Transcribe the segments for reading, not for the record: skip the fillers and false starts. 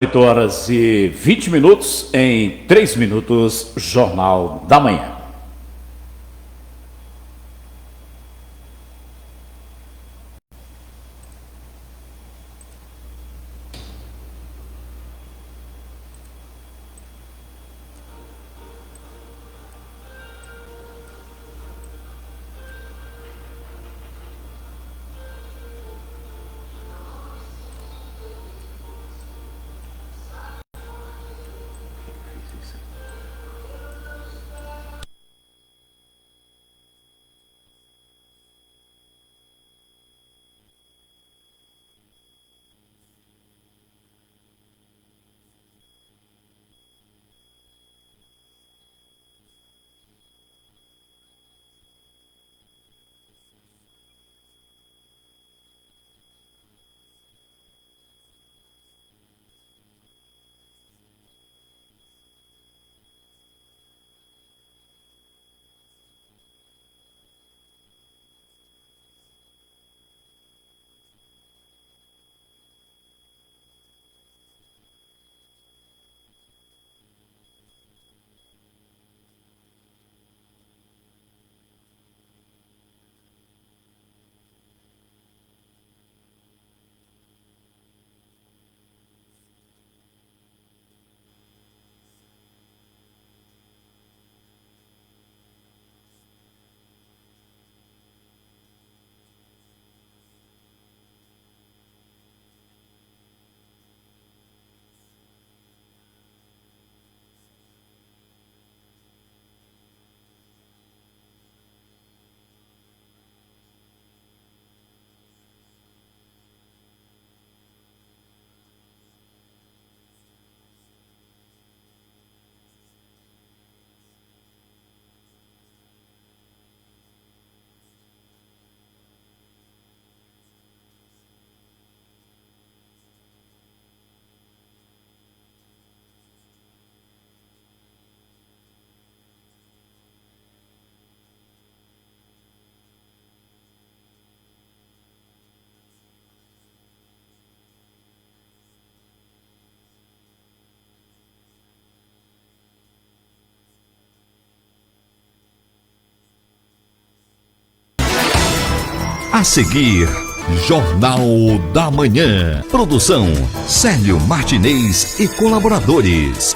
8h20 em 3 minutos, Jornal da Manhã. A seguir, Jornal da Manhã. Produção Célio Martinez e colaboradores.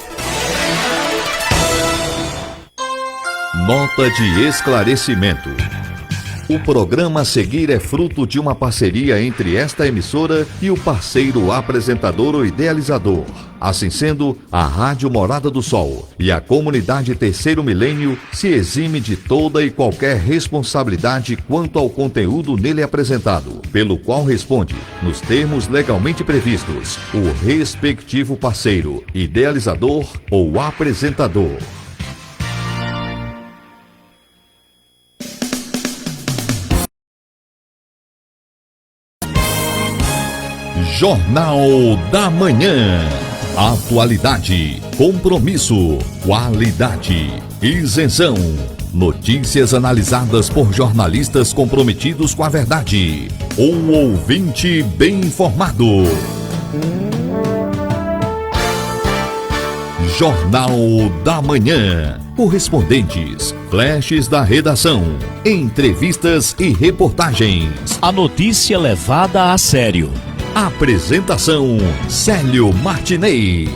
Nota de esclarecimento. O programa a seguir é fruto de uma parceria entre esta emissora e o parceiro apresentador ou idealizador. Assim sendo, a Rádio Morada do Sol e a comunidade Terceiro Milênio se exime de toda e qualquer responsabilidade quanto ao conteúdo nele apresentado, pelo qual responde, nos termos legalmente previstos, o respectivo parceiro, idealizador ou apresentador. Jornal da Manhã. Atualidade, compromisso, qualidade, isenção. Notícias analisadas por jornalistas comprometidos com a verdade. Um ouvinte bem informado. Jornal da Manhã. Correspondentes, flashes da redação, entrevistas e reportagens. A notícia levada a sério. Apresentação Célio Martinez.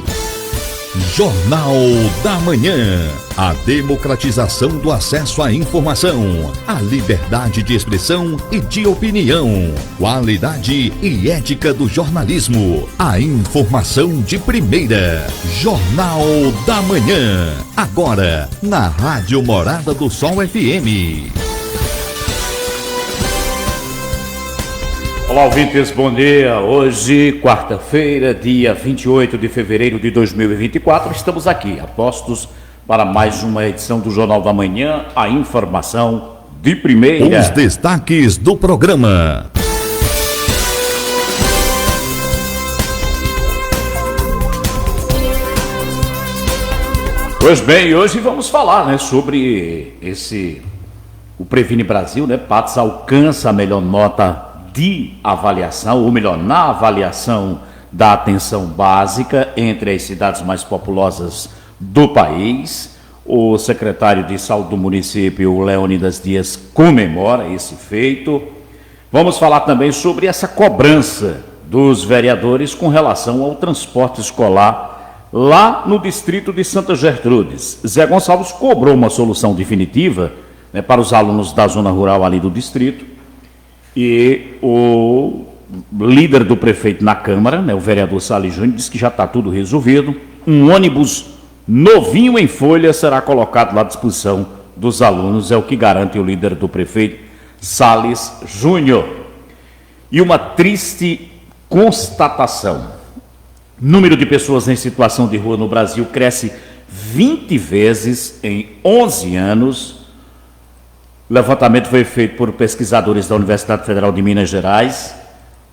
Jornal da Manhã. A democratização do acesso à informação, a liberdade de expressão e de opinião, qualidade e ética do jornalismo, a informação de primeira. Jornal da Manhã. Agora, na Rádio Morada do Sol FM. Olá, ouvintes, bom dia. Hoje, quarta-feira, dia 28 de fevereiro de 2024, estamos aqui, apostos para mais uma edição do Jornal da Manhã, a informação de primeira. Os destaques do programa. Pois bem, hoje vamos falar, sobre o Previne Brasil, Patos alcança a melhor nota de avaliação, ou melhor, na avaliação da atenção básica entre as cidades mais populosas do país. O secretário de Saúde do município, Leônidas Dias, comemora esse feito. Vamos falar também sobre essa cobrança dos vereadores com relação ao transporte escolar lá no distrito de Santa Gertrudes. Zé Gonçalves cobrou uma solução definitiva, né, para os alunos da zona rural ali do distrito, e o líder do prefeito na Câmara, né, o vereador Salles Júnior, disse que já está tudo resolvido. Um ônibus novinho em folha será colocado lá à disposição dos alunos, é o que garante o líder do prefeito, Salles Júnior. E uma triste constatação: número de pessoas em situação de rua no Brasil cresce 20 vezes em 11 anos. O levantamento foi feito por pesquisadores da Universidade Federal de Minas Gerais.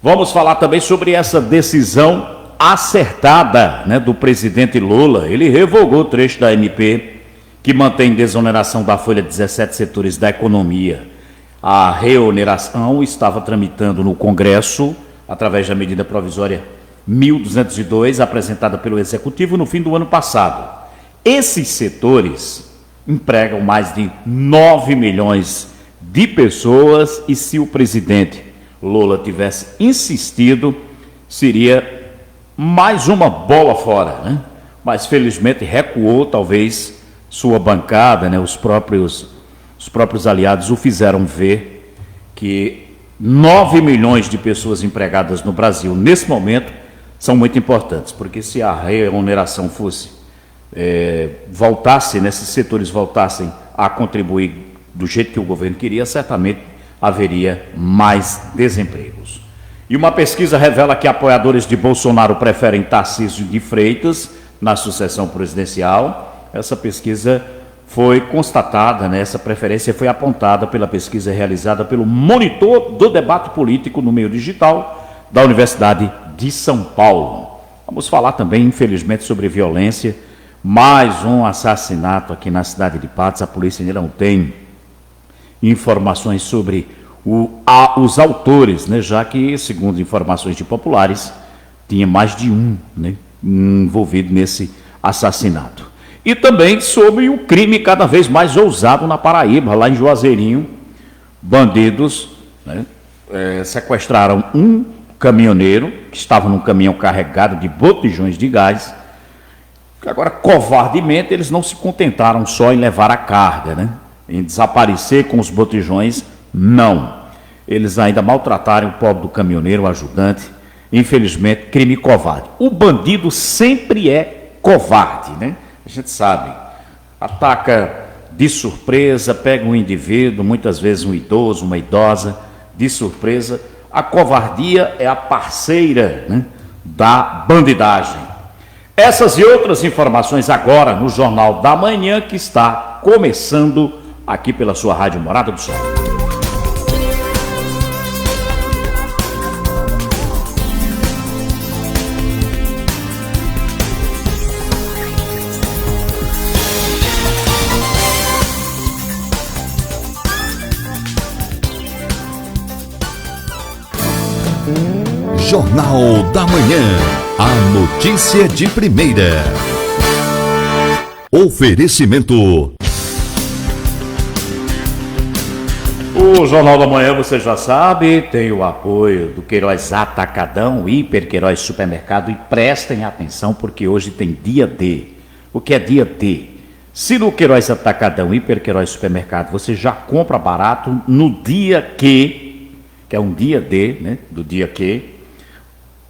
Vamos falar também sobre essa decisão acertada, né, do presidente Lula. Ele revogou o trecho da MP que mantém desoneração da folha de 17 setores da economia. A reoneração estava tramitando no Congresso através da medida provisória 1202, apresentada pelo Executivo no fim do ano passado. Esses setores empregam mais de 9 milhões de pessoas e, se o presidente Lula tivesse insistido, seria mais uma bola fora, né? Mas felizmente recuou, talvez sua bancada, né, os próprios aliados o fizeram ver que 9 milhões de pessoas empregadas no Brasil nesse momento são muito importantes, porque se a remuneração fosse voltasse, né, esses setores voltassem a contribuir do jeito que o governo queria, certamente haveria mais desempregos. E uma pesquisa revela que apoiadores de Bolsonaro preferem Tarcísio de Freitas na sucessão presidencial. Essa pesquisa foi constatada, né, essa preferência foi apontada pela pesquisa realizada pelo Monitor do Debate Político no Meio Digital da Universidade de São Paulo. Vamos falar também, infelizmente, sobre violência. Mais um assassinato aqui na cidade de Patos. A polícia ainda não tem informações sobre os autores, né, já que, segundo informações de populares, tinha mais de um, né, envolvido nesse assassinato. E também sobre o crime cada vez mais ousado na Paraíba, lá em Juazeirinho. Bandidos, né, sequestraram um caminhoneiro que estava num caminhão carregado de botijões de gás. Agora, covardemente, eles não se contentaram só em levar a carga, né, em desaparecer com os botijões, não. Eles ainda maltrataram o pobre do caminhoneiro, o ajudante. Infelizmente, crime covarde. O bandido sempre é covarde, né? A gente sabe. Ataca de surpresa, pega um indivíduo, muitas vezes um idoso, uma idosa, de surpresa. A covardia é a parceira, né, da bandidagem. Essas e outras informações agora no Jornal da Manhã, que está começando aqui pela sua Rádio Morada do Sol. Jornal da Manhã. A notícia de primeira. Oferecimento. O Jornal da Manhã, você já sabe, tem o apoio do Queiroz Atacadão, Hiper Queiroz Supermercado, e prestem atenção porque hoje tem dia D. O que é dia D? Se no Queiroz Atacadão, Hiper Queiroz Supermercado, você já compra barato no dia que é um dia D, né, do dia que,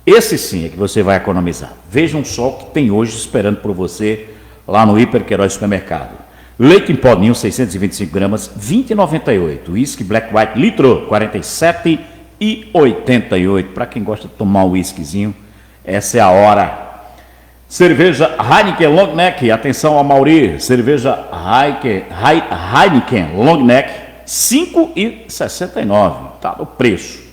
esse sim é que você vai economizar. Vejam só o que tem hoje esperando por você lá no Hiper Queiroz Supermercado. Leite em pó ninho, 625 gramas, R$ 20,98. Whisky Black White, litro, R$ 47,88. Para quem gosta de tomar um whiskyzinho, essa é a hora. Cerveja Heineken Long Neck, atenção a Mauri. Cerveja Heineken Long Neck, R$ 5,69. Tá no preço.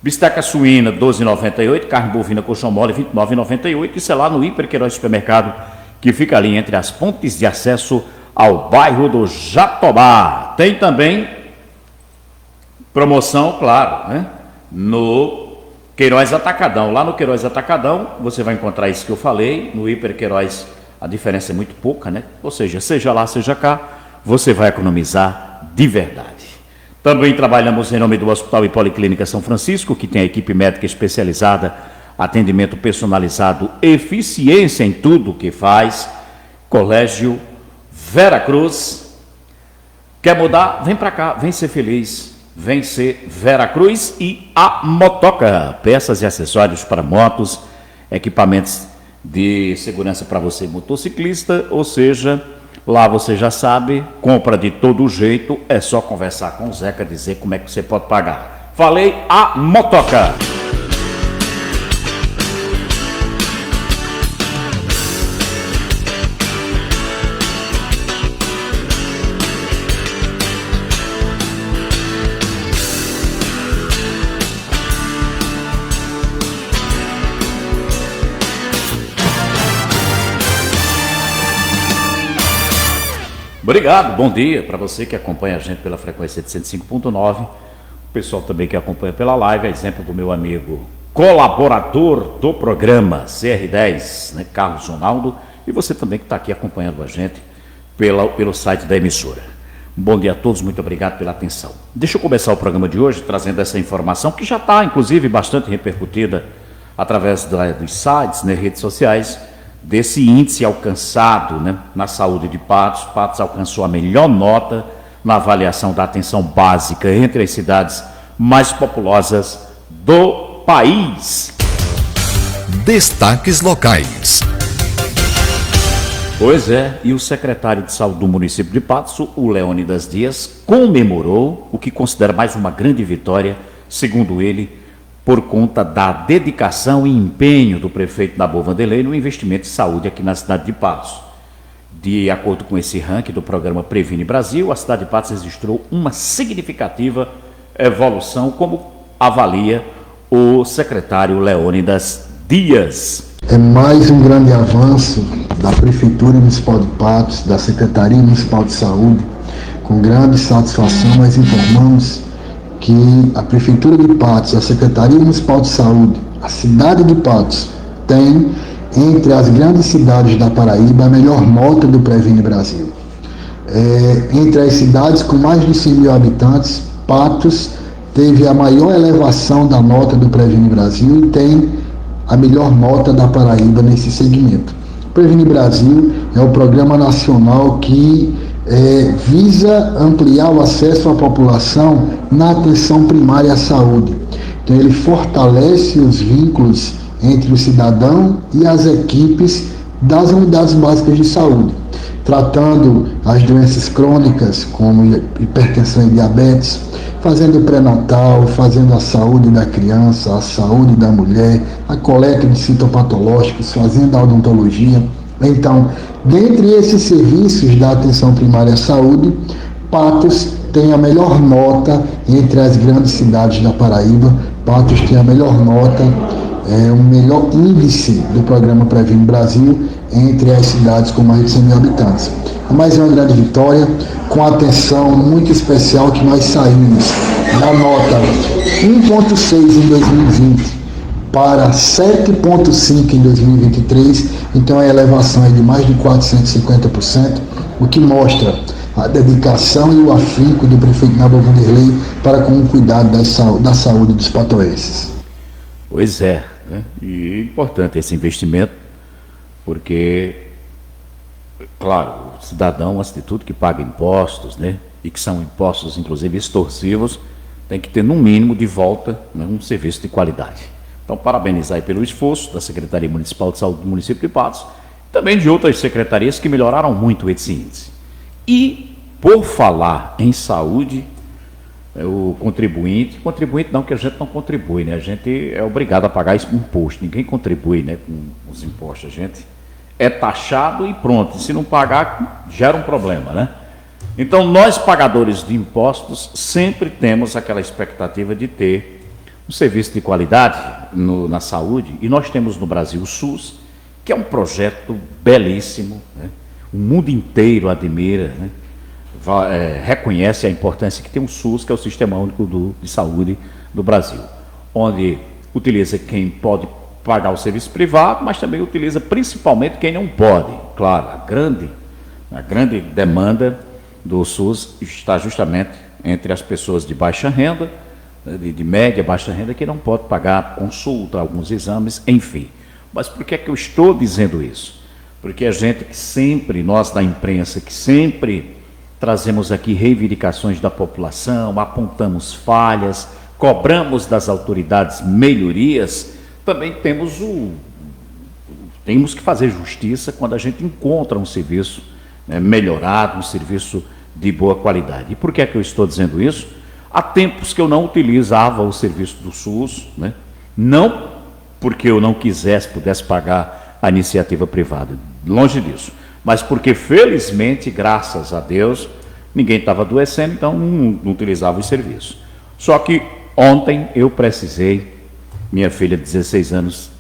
Bisteca suína, R$ 12,98. Carne bovina colchão mole, R$ 29,98. Isso é lá no Hiper Queiroz Supermercado, que fica ali entre as pontes de acesso ao bairro do Jatobá. Tem também promoção, claro, né, no Queiroz Atacadão. Lá no Queiroz Atacadão, você vai encontrar isso que eu falei. No Hiper Queiroz, a diferença é muito pouca, né? Ou seja lá, seja cá, você vai economizar de verdade. Também trabalhamos em nome do Hospital e Policlínica São Francisco, que tem a equipe médica especializada, atendimento personalizado, eficiência em tudo que faz. Colégio Vera Cruz. Quer mudar? Vem para cá, vem ser feliz, vem ser Vera Cruz. E a Motoca, peças e acessórios para motos, equipamentos de segurança para você motociclista, ou seja, lá você já sabe, compra de todo jeito, é só conversar com o Zeca, dizer como é que você pode pagar. Falei, a Motoca. Obrigado, bom dia para você que acompanha a gente pela frequência de 105.9, o pessoal também que acompanha pela live, exemplo do meu amigo colaborador do programa CR10, né, Carlos Ronaldo, e você também que está aqui acompanhando a gente pelo site da emissora. Bom dia a todos, muito obrigado pela atenção. Deixa eu começar o programa de hoje trazendo essa informação que já está, inclusive, bastante repercutida através dos sites, né, redes sociais, desse índice alcançado, né, na saúde de Patos. Patos alcançou a melhor nota na avaliação da atenção básica entre as cidades mais populosas do país. Destaques locais. Pois é, e o secretário de saúde do município de Patos, o Leônidas Dias, comemorou o que considera mais uma grande vitória, segundo ele, por conta da dedicação e empenho do prefeito Nabor Vanderlei no investimento em saúde aqui na cidade de Patos. De acordo com esse ranking do programa Previne Brasil, a cidade de Patos registrou uma significativa evolução, como avalia o secretário Leônidas Dias. É mais um grande avanço da Prefeitura Municipal de Patos, da Secretaria Municipal de Saúde. Com grande satisfação, nós informamos que a Prefeitura de Patos, a Secretaria Municipal de Saúde, a cidade de Patos, tem, entre as grandes cidades da Paraíba, a melhor nota do Previne Brasil. Entre as cidades com mais de 100 mil habitantes, Patos teve a maior elevação da nota do Previne Brasil e tem a melhor nota da Paraíba nesse segmento. O Previne Brasil é o programa nacional que visa ampliar o acesso à população na atenção primária à saúde. Então ele fortalece os vínculos entre o cidadão e as equipes das unidades básicas de saúde, tratando as doenças crônicas como hipertensão e diabetes, fazendo o pré-natal, fazendo a saúde da criança, a saúde da mulher, a coleta de citopatológicos, fazendo a odontologia. Então, dentre esses serviços da atenção primária à saúde, Patos tem a melhor nota entre as grandes cidades da Paraíba. Patos tem a melhor nota, o melhor índice do programa Previne Brasil entre as cidades com mais de 100 mil habitantes. Mas é uma grande vitória, com atenção muito especial que nós saímos da nota 1,6 em 2020 para 7,5 em 2023, então a elevação é de mais de 450%, o que mostra a dedicação e o afinco do prefeito Nabor Vanderlei para com o cuidado da saúde dos patoenses. Pois é, né? E é importante esse investimento, porque, claro, o cidadão, antes de tudo, que paga impostos, né? E que são impostos, inclusive, extorsivos, tem que ter, no mínimo, de volta, né, um serviço de qualidade. Então, parabenizar aí pelo esforço da Secretaria Municipal de Saúde do município de Patos, também de outras secretarias que melhoraram muito esse índice. E, por falar em saúde, o contribuinte não, que a gente não contribui, né? A gente é obrigado a pagar esse imposto, ninguém contribui, né, com os impostos, a gente é taxado e pronto, se não pagar, gera um problema, né? Então, nós, pagadores de impostos, sempre temos aquela expectativa de ter um serviço de qualidade na saúde, e nós temos no Brasil o SUS, que é um projeto belíssimo, né? O mundo inteiro admira, né? Reconhece a importância que tem o SUS, que é o Sistema Único de Saúde do Brasil, onde utiliza quem pode pagar o serviço privado, mas também utiliza principalmente quem não pode. Claro, a grande demanda do SUS está justamente entre as pessoas de baixa renda, de média, baixa renda, que não pode pagar consulta, alguns exames, enfim. Mas por que é que eu estou dizendo isso? Porque a gente que sempre, nós da imprensa, que sempre trazemos aqui reivindicações da população, apontamos falhas, cobramos das autoridades melhorias, também temos que fazer justiça quando a gente encontra um serviço melhorado, um serviço de boa qualidade. E por que é que eu estou dizendo isso? Há tempos que eu não utilizava o serviço do SUS, né? Não porque eu não pudesse pagar a iniciativa privada, longe disso, mas porque, felizmente, graças a Deus, ninguém estava adoecendo, então não utilizava o serviço. Só que ontem eu precisei, minha filha de 16 anos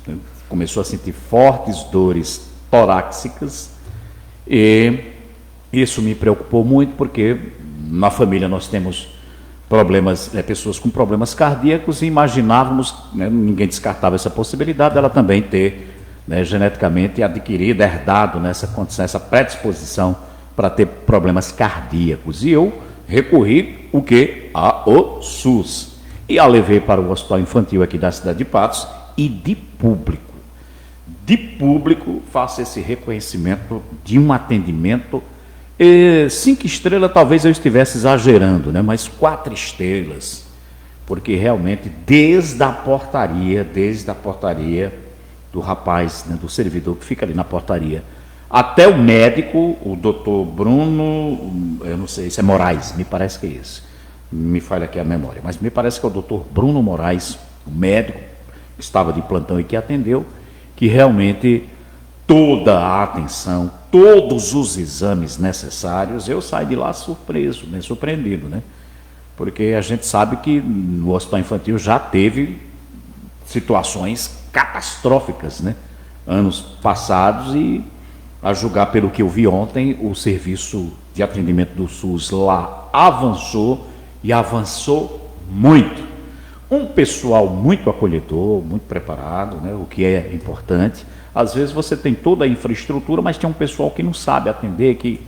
começou a sentir fortes dores torácicas e isso me preocupou muito, porque na família nós temos problemas, pessoas com problemas cardíacos, e imaginávamos, ninguém descartava essa possibilidade dela também ter geneticamente adquirido, herdado nessa condição, essa predisposição para ter problemas cardíacos. E eu recorri ao SUS. E a levei para o hospital infantil aqui da cidade de Patos, e de público faço esse reconhecimento de um atendimento 5 estrelas, talvez eu estivesse exagerando, mas 4 estrelas, porque realmente desde a portaria do rapaz, do servidor que fica ali na portaria, até o médico, o doutor Bruno, eu não sei se é Moraes, me parece que é esse, me falha aqui a memória, mas me parece que é o doutor Bruno Moraes, o médico que estava de plantão e que atendeu, que realmente toda a atenção, todos os exames necessários, eu saio de lá surpreso, surpreendido, porque a gente sabe que no hospital infantil já teve situações catastróficas, anos passados, e a julgar pelo que eu vi ontem, o serviço de atendimento do SUS lá avançou, e avançou muito. Um pessoal muito acolhedor, muito preparado, o que é importante. Às vezes você tem toda a infraestrutura, mas tem um pessoal que não sabe atender, que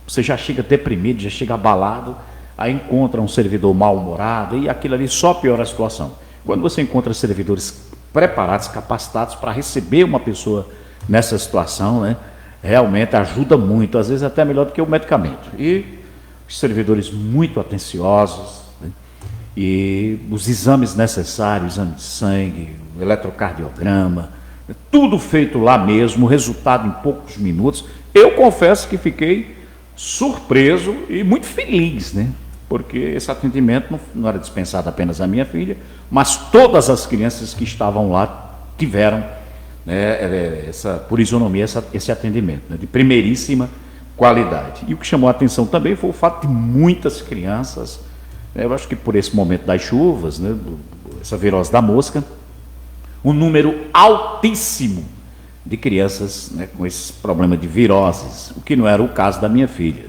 você já chega deprimido, já chega abalado, aí encontra um servidor mal-humorado, e aquilo ali só piora a situação. Quando você encontra servidores preparados, capacitados para receber uma pessoa nessa situação, realmente ajuda muito, às vezes até melhor do que o medicamento. E os servidores muito atenciosos, e os exames necessários, exame de sangue, eletrocardiograma, tudo feito lá mesmo, resultado em poucos minutos. Eu confesso que fiquei surpreso e muito feliz, porque esse atendimento não era dispensado apenas à minha filha, mas todas as crianças que estavam lá tiveram, por isonomia, esse atendimento, de primeiríssima qualidade. E o que chamou a atenção também foi o fato de muitas crianças, eu acho que por esse momento das chuvas, essa virose da mosca, um número altíssimo de crianças com esse problema de viroses, o que não era o caso da minha filha.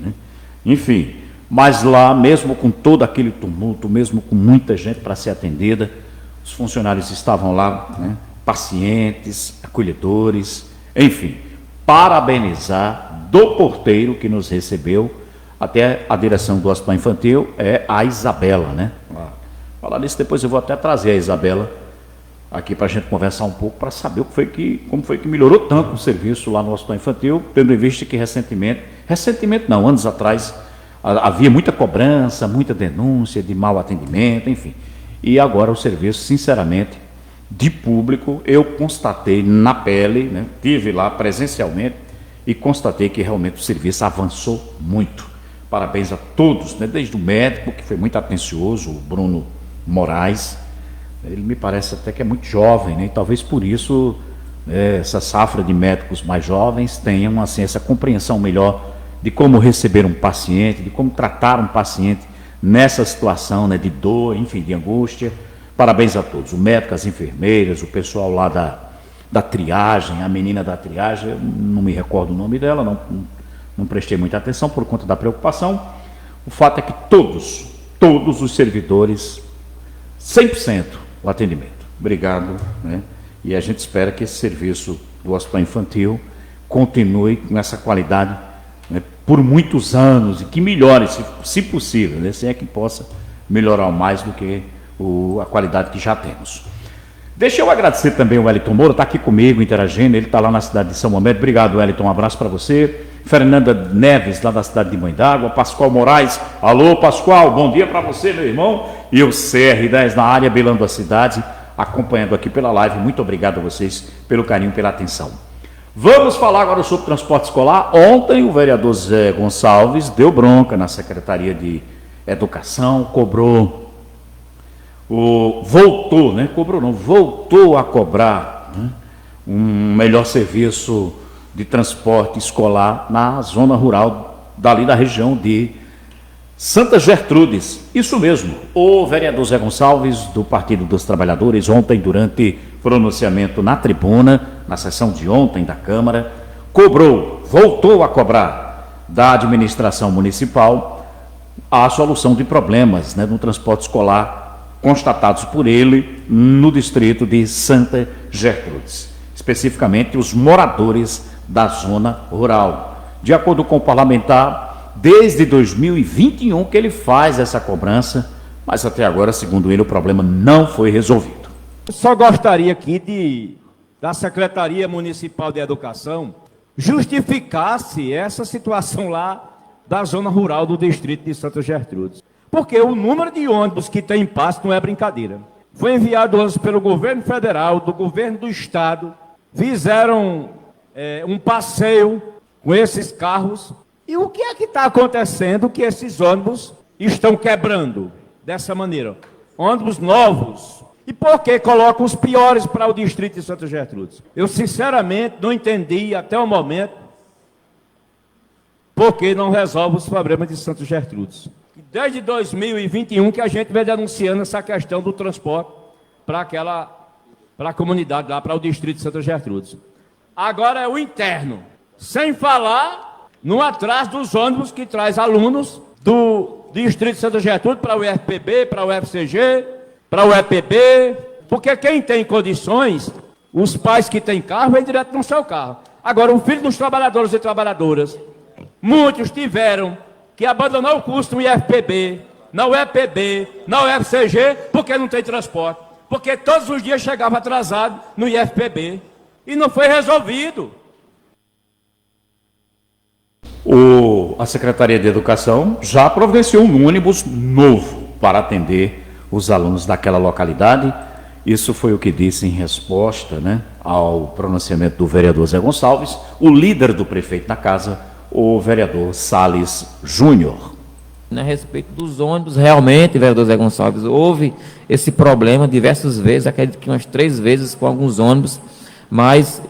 Enfim, mas lá, mesmo com todo aquele tumulto, mesmo com muita gente para ser atendida, os funcionários estavam lá, pacientes, acolhedores, enfim, parabenizar do porteiro que nos recebeu, até a direção do Hospital Infantil, é a Isabela, Falar nisso, depois eu vou até trazer a Isabela aqui para a gente conversar um pouco, para saber como foi que melhorou tanto o serviço lá no Hospital Infantil, tendo em vista que anos atrás, havia muita cobrança, muita denúncia de mau atendimento, enfim. E agora o serviço, sinceramente, de público, eu constatei na pele, estive lá presencialmente e constatei que realmente o serviço avançou muito. Parabéns a todos, desde o médico, que foi muito atencioso, o Bruno Moraes. Ele me parece até que é muito jovem, e talvez por isso essa safra de médicos mais jovens tenham essa compreensão melhor de como receber um paciente, de como tratar um paciente nessa situação de dor, enfim, de angústia. Parabéns a todos, o médico, as enfermeiras, o pessoal lá da triagem, a menina da triagem, eu não me recordo o nome dela, não prestei muita atenção por conta da preocupação. O fato é que todos os servidores, 100% o atendimento, obrigado, né? E a gente espera que esse serviço do Hospital Infantil continue com essa qualidade, né, por muitos anos e que melhore, se possível, né? Se é que possa melhorar mais do que a qualidade que já temos. Deixa eu agradecer também o Wellington Moura, está aqui comigo interagindo, ele está lá na cidade de São Momento. Obrigado, Wellington, um abraço para você. Fernanda Neves, lá da cidade de Mãe d'Água. Pascoal Moraes, alô Pascoal, bom dia para você, meu irmão. E o CR10 na área, belando a cidade, acompanhando aqui pela live. Muito obrigado a vocês pelo carinho, pela atenção. Vamos falar agora sobre transporte escolar. Ontem o vereador Zé Gonçalves deu bronca na Secretaria de Educação, voltou a cobrar, né, um melhor serviço de transporte escolar na zona rural dali da região de Santa Gertrudes. Isso mesmo, o vereador Zé Gonçalves, do Partido dos Trabalhadores, ontem, durante pronunciamento na tribuna, na sessão de ontem da Câmara, voltou a cobrar da administração municipal a solução de problemas, né, no transporte escolar constatados por ele no distrito de Santa Gertrudes, especificamente os moradores da zona rural. De acordo com o parlamentar, desde 2021 que ele faz essa cobrança, mas até agora, segundo ele, o problema não foi resolvido. Eu só gostaria aqui da Secretaria Municipal de Educação justificasse essa situação lá da zona rural do distrito de Santa Gertrudes. Porque o número de ônibus que tem em Pasto não é brincadeira. Foi enviado ônibus pelo governo federal, do governo do estado, fizeram um passeio com esses carros. E o que é que está acontecendo que esses ônibus estão quebrando dessa maneira? Ônibus novos. E por que colocam os piores para o distrito de Santa Gertrudes? Eu, sinceramente, não entendi até o momento por que não resolve os problemas de Santa Gertrudes. Desde 2021 que a gente vem denunciando essa questão do transporte para a comunidade lá, para o distrito de Santa Gertrudes. Agora é o interno, sem falar no atraso dos ônibus que traz alunos do distrito de Santa Gertrudes para o UFPB, para o UFCG, para o EPB, porque quem tem condições, os pais que têm carro, vêm direto no seu carro. Agora, o filho dos trabalhadores e trabalhadoras, muitos tiveram que abandonou o curso no IFPB, na UEPB, na UFCG, porque não tem transporte. Porque todos os dias chegava atrasado no IFPB. E não foi resolvido. A Secretaria de Educação já providenciou um ônibus novo para atender os alunos daquela localidade. Isso foi o que disse em resposta, né, ao pronunciamento do vereador Zé Gonçalves, o líder do prefeito na casa, o vereador Salles Júnior. A respeito dos ônibus, realmente, vereador Zé Gonçalves, houve esse problema diversas vezes, acredito que umas 3 vezes com alguns ônibus, mas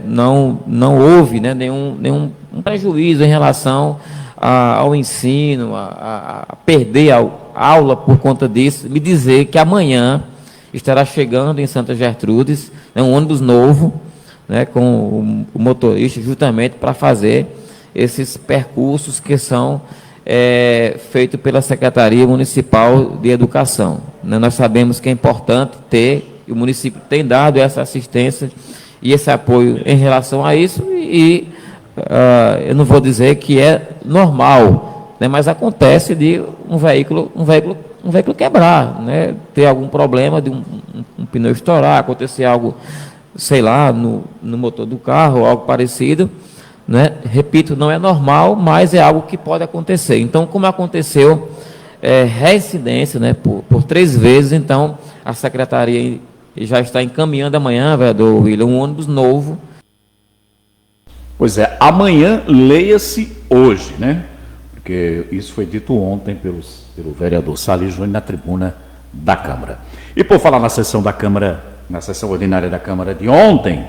não houve, né, nenhum prejuízo em relação ao ensino, a perder a aula por conta disso. Me dizer que amanhã estará chegando em Santa Gertrudes, né, um ônibus novo, né, com o motorista, justamente para fazer esses percursos que são feitos pela Secretaria Municipal de Educação. Nós sabemos que é importante ter, e o município tem dado essa assistência e esse apoio em relação a isso, eu não vou dizer que é normal, né, mas acontece de um veículo quebrar, né, ter algum problema de um pneu estourar, acontecer algo, sei lá, no motor do carro, algo parecido, né? Repito, não é normal, mas é algo que pode acontecer. Então, como aconteceu reincidência, né, por 3 vezes, então a Secretaria já está encaminhando amanhã, vereador William, um ônibus novo. Pois é, amanhã leia-se hoje, né? Porque isso foi dito ontem pelo vereador Salles Júnior na tribuna da Câmara. E por falar na sessão da Câmara, na sessão ordinária da Câmara de ontem,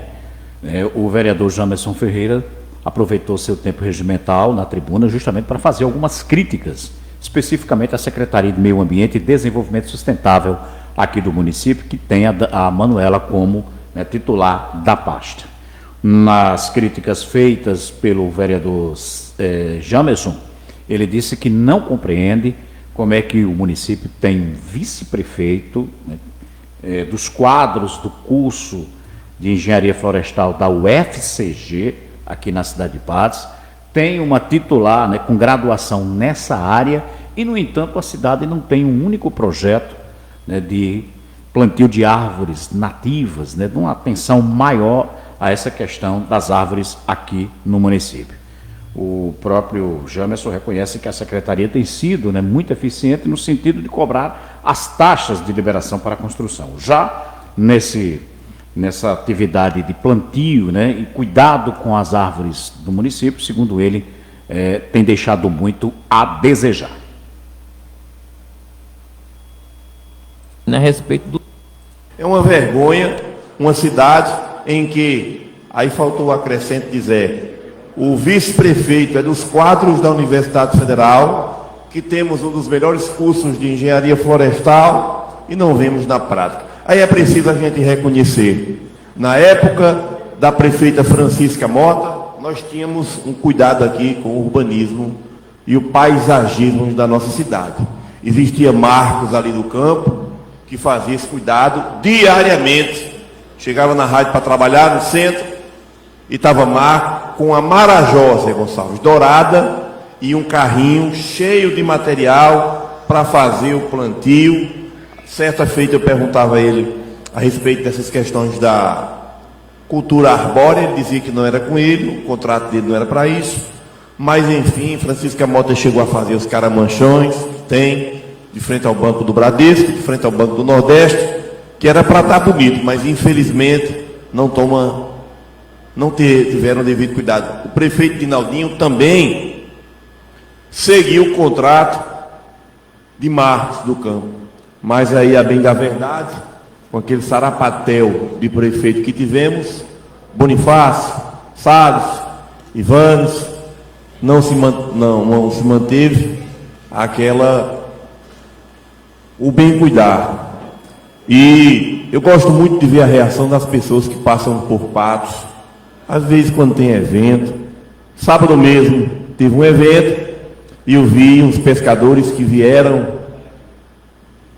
né, o vereador Jamerson Ferreira aproveitou seu tempo regimental na tribuna justamente para fazer algumas críticas, especificamente à Secretaria de Meio Ambiente e Desenvolvimento Sustentável aqui do município, que tem a Manuela como, né, titular da pasta. Nas críticas feitas pelo vereador Jamerson, ele disse que não compreende como é que o município tem vice-prefeito, né, dos quadros do curso de Engenharia Florestal da UFCG, aqui na cidade de Patos. Tem uma titular, né, com graduação nessa área e, no entanto, a cidade não tem um único projeto, né, de plantio de árvores nativas, né, de uma atenção maior a essa questão das árvores aqui no município. O próprio Jamerson reconhece que a secretaria tem sido, né, muito eficiente no sentido de cobrar as taxas de liberação para a construção. Já nessa atividade de plantio, né, e cuidado com as árvores do município, segundo ele, tem deixado muito a desejar. A respeito do... É uma vergonha uma cidade em que, aí faltou o acrescente dizer, o vice-prefeito é dos quadros da Universidade Federal, que temos um dos melhores cursos de engenharia florestal e não vemos na prática. Aí é preciso a gente reconhecer. Na época da prefeita Francisca Mota, nós tínhamos um cuidado aqui com o urbanismo e o paisagismo da nossa cidade. Existia Marcos ali do campo, que fazia esse cuidado diariamente. Chegava na rádio para trabalhar no centro e estava Marcos com a Marajó, Zé Gonçalves, dourada e um carrinho cheio de material para fazer o plantio. Certa feita eu perguntava a ele a respeito dessas questões da cultura arbórea, ele dizia que não era com ele, o contrato dele não era para isso, mas enfim, Francisca Mota chegou a fazer os caramanchões, tem, de frente ao Banco do Bradesco, de frente ao Banco do Nordeste, que era para estar bonito, mas infelizmente não tiveram devido cuidado. O prefeito Dinaldinho também seguiu o contrato de Marcos do Campo, mas aí, a bem da verdade, com aquele sarapatel de prefeito que tivemos, Bonifácio, Salles, Ivanes, não se manteve o bem cuidar. E eu gosto muito de ver a reação das pessoas que passam por Patos, às vezes quando tem evento. Sábado mesmo teve um evento e eu vi uns pescadores que vieram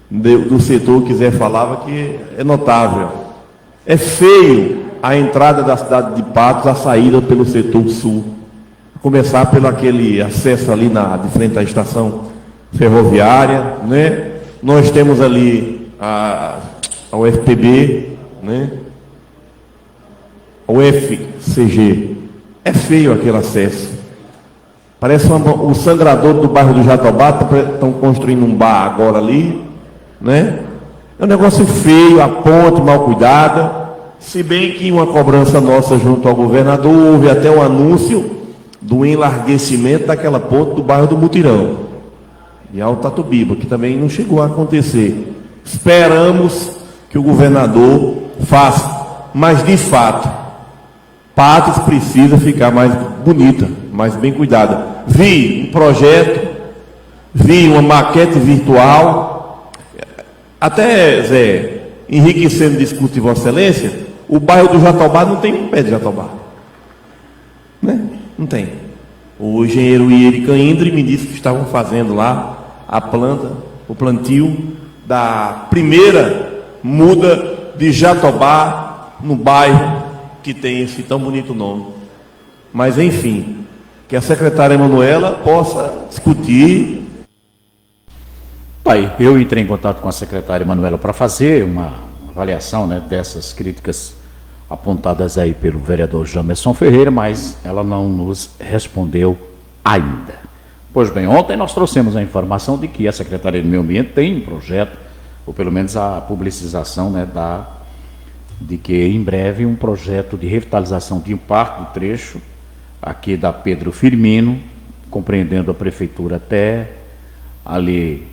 do setor que Zé falava, que é notável. É feio a entrada da cidade de Patos, a saída pelo setor sul. Começar pelo aquele acesso ali de frente à estação ferroviária, né? Nós temos ali a UFPB, né? A UFCG. É feio aquele acesso. Parece o sangrador do bairro do Jatobá, estão construindo um bar agora ali, né? É um negócio feio, a ponte mal cuidada, se bem que uma cobrança nossa junto ao governador, houve até um anúncio do enlarguecimento daquela ponte do bairro do Mutirão, e Altatubiba, que também não chegou a acontecer. Esperamos que o governador faça, mas de fato, Patos precisa ficar mais bonita, mais bem cuidada. Vi um projeto, vi uma maquete virtual. Até, Zé, enriquecendo o discurso de Vossa Excelência, o bairro do Jatobá não tem um pé de Jatobá. Né? Não tem. O engenheiro Ieri Caindre me disse que estavam fazendo lá o plantio da primeira muda de Jatobá no bairro que tem esse tão bonito nome. Mas, enfim, que a secretária Emanuela possa discutir. Aí, eu entrei em contato com a secretária Emanuela para fazer uma avaliação, né, dessas críticas apontadas aí pelo vereador Jamerson Ferreira, mas ela não nos respondeu ainda. Pois bem, ontem nós trouxemos a informação de que a Secretaria do Meio Ambiente tem um projeto, ou pelo menos a publicização, né, de que em breve um projeto de revitalização de um parte do trecho aqui da Pedro Firmino, compreendendo a prefeitura até ali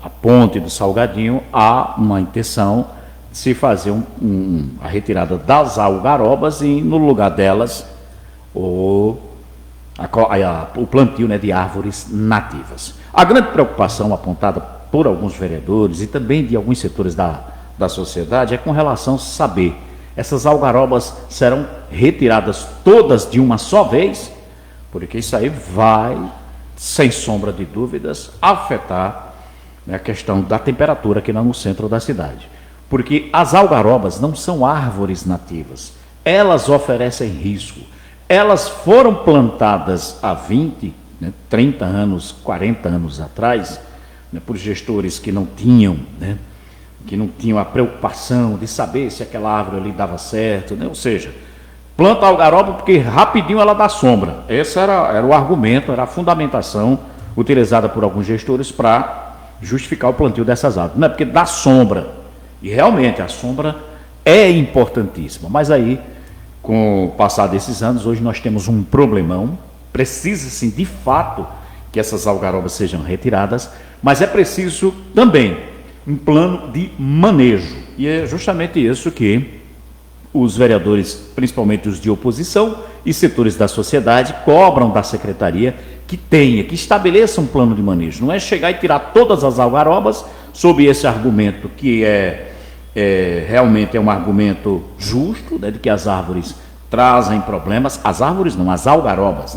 a ponte do Salgadinho, há uma intenção de se fazer a retirada das algarobas e no lugar delas o plantio, né, de árvores nativas. A grande preocupação apontada por alguns vereadores e também de alguns setores da sociedade é com relação a saber, essas algarobas serão retiradas todas de uma só vez? Porque isso aí vai, sem sombra de dúvidas, afetar, né, a questão da temperatura aqui no centro da cidade. porque as algarobas não são árvores nativas, elas oferecem risco. Elas foram plantadas há 20, 30 anos, 40 anos atrás, por gestores que não tinham, que não tinham a preocupação de saber se aquela árvore ali dava certo, ou seja, planta algaroba porque rapidinho ela dá sombra. Esse era o argumento, era a fundamentação utilizada por alguns gestores para justificar o plantio dessas árvores. Não é porque dá sombra, e realmente a sombra é importantíssima, mas aí, com o passar desses anos, hoje nós temos um problemão, precisa-se de fato que essas algarobas sejam retiradas, mas é preciso também um plano de manejo, e é justamente isso que os vereadores, principalmente os de oposição e setores da sociedade, cobram da secretaria que estabeleça um plano de manejo. Não é chegar e tirar todas as algarobas sob esse argumento que realmente é um argumento justo, de que as árvores trazem problemas, as árvores não, as algarobas,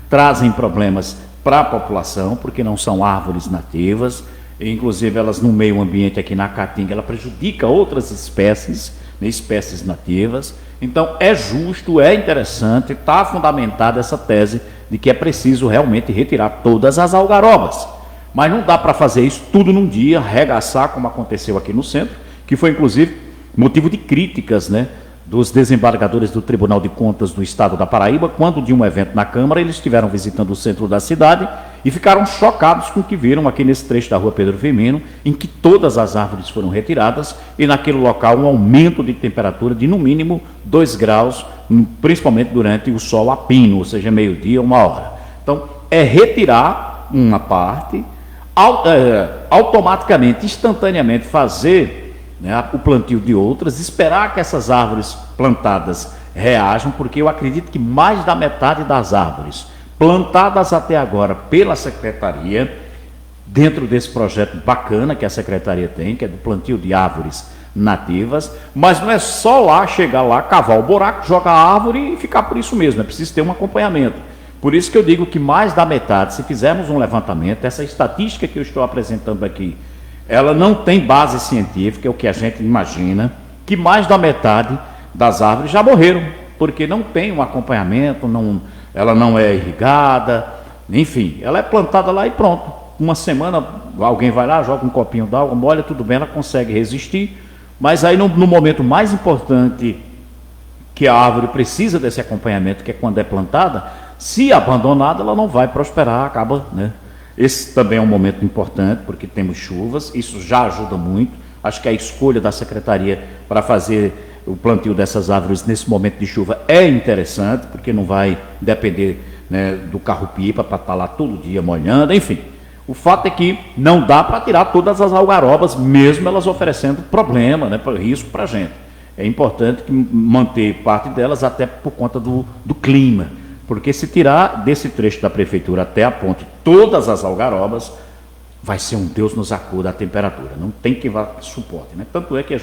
trazem problemas para a população, porque não são árvores nativas, e, inclusive elas no meio ambiente aqui na Caatinga, ela prejudica outras espécies, espécies nativas. Então é justo, é interessante, está fundamentada essa tese de que é preciso realmente retirar todas as algarobas, mas não dá para fazer isso tudo num dia, arregaçar como aconteceu aqui no centro, que foi inclusive motivo de críticas, dos desembargadores do Tribunal de Contas do Estado da Paraíba, quando de um evento na Câmara, eles estiveram visitando o centro da cidade e ficaram chocados com o que viram aqui nesse trecho da rua Pedro Firmino, em que todas as árvores foram retiradas e naquele local um aumento de temperatura de no mínimo 2 graus, principalmente durante o sol a pino, ou seja, meio-dia, 1h. Então, é retirar uma parte, automaticamente, instantaneamente fazer o plantio de outras, esperar que essas árvores plantadas reajam, porque eu acredito que mais da metade das árvores plantadas até agora pela secretaria, dentro desse projeto bacana que a secretaria tem, que é do plantio de árvores nativas, mas não é só lá, chegar lá, cavar o buraco, jogar a árvore e ficar por isso mesmo, é preciso ter um acompanhamento. Por isso que eu digo que mais da metade, se fizermos um levantamento, essa estatística que eu estou apresentando aqui, ela não tem base científica, é o que a gente imagina, que mais da metade das árvores já morreram, porque não tem um acompanhamento, ela não é irrigada, enfim, ela é plantada lá e pronto. Uma semana alguém vai lá, joga um copinho d'água, molha, tudo bem, ela consegue resistir, mas aí no momento mais importante que a árvore precisa desse acompanhamento, que é quando é plantada, se abandonada, ela não vai prosperar, acaba, Esse também é um momento importante, porque temos chuvas, isso já ajuda muito. Acho que a escolha da secretaria para fazer o plantio dessas árvores nesse momento de chuva é interessante, porque não vai depender do carro-pipa para estar lá todo dia molhando, enfim. O fato é que não dá para tirar todas as algarobas, mesmo elas oferecendo problema, risco para a gente. É importante manter parte delas até por conta do clima. Porque se tirar desse trecho da prefeitura até a ponte todas as algarobas, vai ser um Deus nos acuda a temperatura. Não tem quem vá suporte. Tanto é que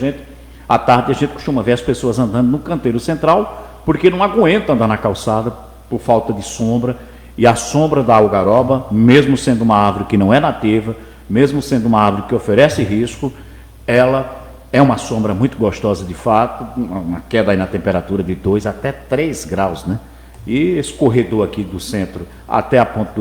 à tarde, a gente costuma ver as pessoas andando no canteiro central, porque não aguentam andar na calçada por falta de sombra. E a sombra da algaroba, mesmo sendo uma árvore que não é nativa, mesmo sendo uma árvore que oferece risco, ela é uma sombra muito gostosa de fato, uma queda aí na temperatura de 2 até 3 graus, E esse corredor aqui do centro até a ponta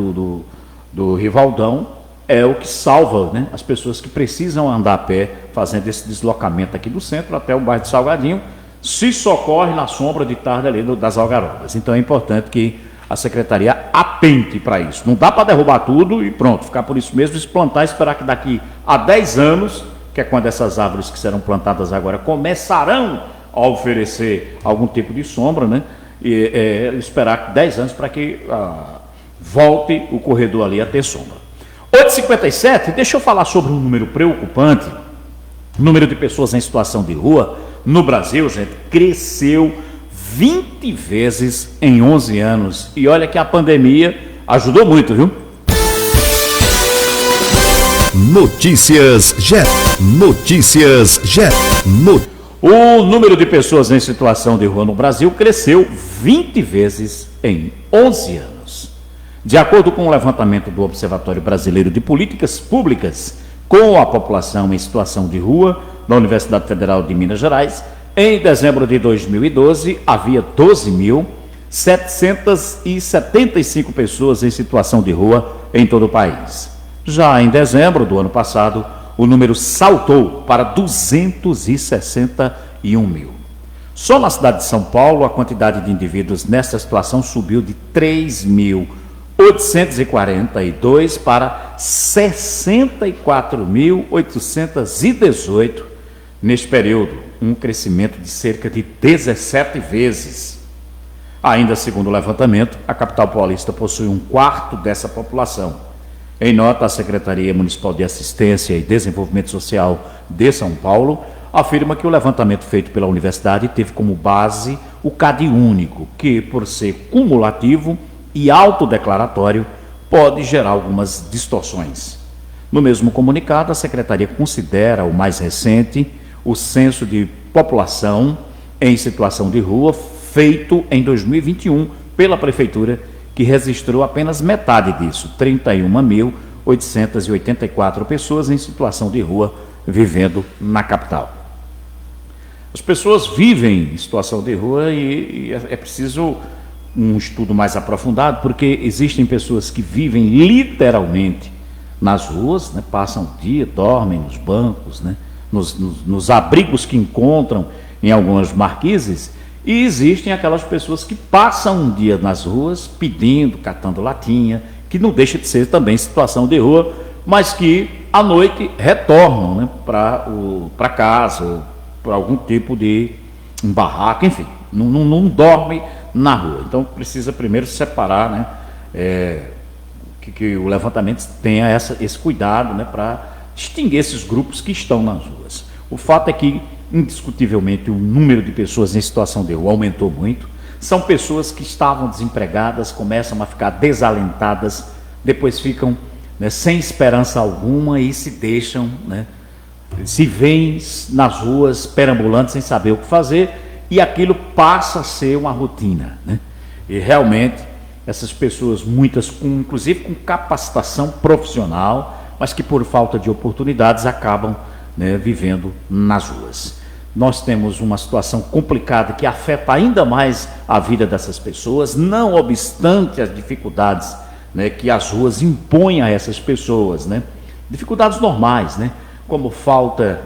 do Rivaldão é o que salva as pessoas que precisam andar a pé, fazendo esse deslocamento aqui do centro até o bairro de Salgadinho, se socorre na sombra de tarde ali das algarobas. Então é importante que a secretaria atente para isso. Não dá para derrubar tudo e pronto, ficar por isso mesmo, plantar e esperar que daqui a 10 anos, que é quando essas árvores que serão plantadas agora começarão a oferecer algum tipo de sombra, e esperar 10 anos para que volte o corredor ali a ter sombra. 8h57, deixa eu falar sobre um número preocupante. O número de pessoas em situação de rua no Brasil, gente, cresceu 20 vezes em 11 anos. E olha que a pandemia ajudou muito, viu? Notícias Jet. O número de pessoas em situação de rua no Brasil cresceu 20 vezes em 11 anos. De acordo com o levantamento do Observatório Brasileiro de Políticas Públicas com a população em situação de rua, da Universidade Federal de Minas Gerais, em dezembro de 2012, havia 12.775 pessoas em situação de rua em todo o país. Já em dezembro do ano passado, o número saltou para 261 mil. Só na cidade de São Paulo, a quantidade de indivíduos nessa situação subiu de 3.842 para 64.818 neste período, um crescimento de cerca de 17 vezes. Ainda segundo o levantamento, a capital paulista possui um quarto dessa população. Em nota, a Secretaria Municipal de Assistência e Desenvolvimento Social de São Paulo afirma que o levantamento feito pela universidade teve como base o CAD único, que, por ser cumulativo e autodeclaratório, pode gerar algumas distorções. No mesmo comunicado, a Secretaria considera o mais recente o censo de população em situação de rua, feito em 2021 pela Prefeitura, que registrou apenas metade disso, 31.884 pessoas em situação de rua vivendo na capital. As pessoas vivem em situação de rua e é preciso um estudo mais aprofundado, porque existem pessoas que vivem literalmente nas ruas, né, passam o dia, dormem nos bancos, né, nos abrigos que encontram em algumas marquises, e existem aquelas pessoas que passam um dia nas ruas pedindo, catando latinha, que não deixa de ser também situação de rua, mas que à noite retornam, né, para casa, ou para algum tipo de barraco, enfim, não dorme na rua. Então precisa primeiro separar, né, que o levantamento tenha esse cuidado, né, para distinguir esses grupos que estão nas ruas. O fato é que, indiscutivelmente, o número de pessoas em situação de rua aumentou muito. São pessoas que estavam desempregadas, começam a ficar desalentadas, depois ficam, né, sem esperança alguma e se deixam, né, se veem nas ruas perambulando sem saber o que fazer, e aquilo passa a ser uma rotina, né? E realmente essas pessoas, muitas inclusive com capacitação profissional, mas que por falta de oportunidades acabam, né, vivendo nas ruas. Nós temos uma situação complicada que afeta ainda mais a vida dessas pessoas, não obstante as dificuldades, né, que as ruas impõem a essas pessoas, né? Dificuldades normais, né, como falta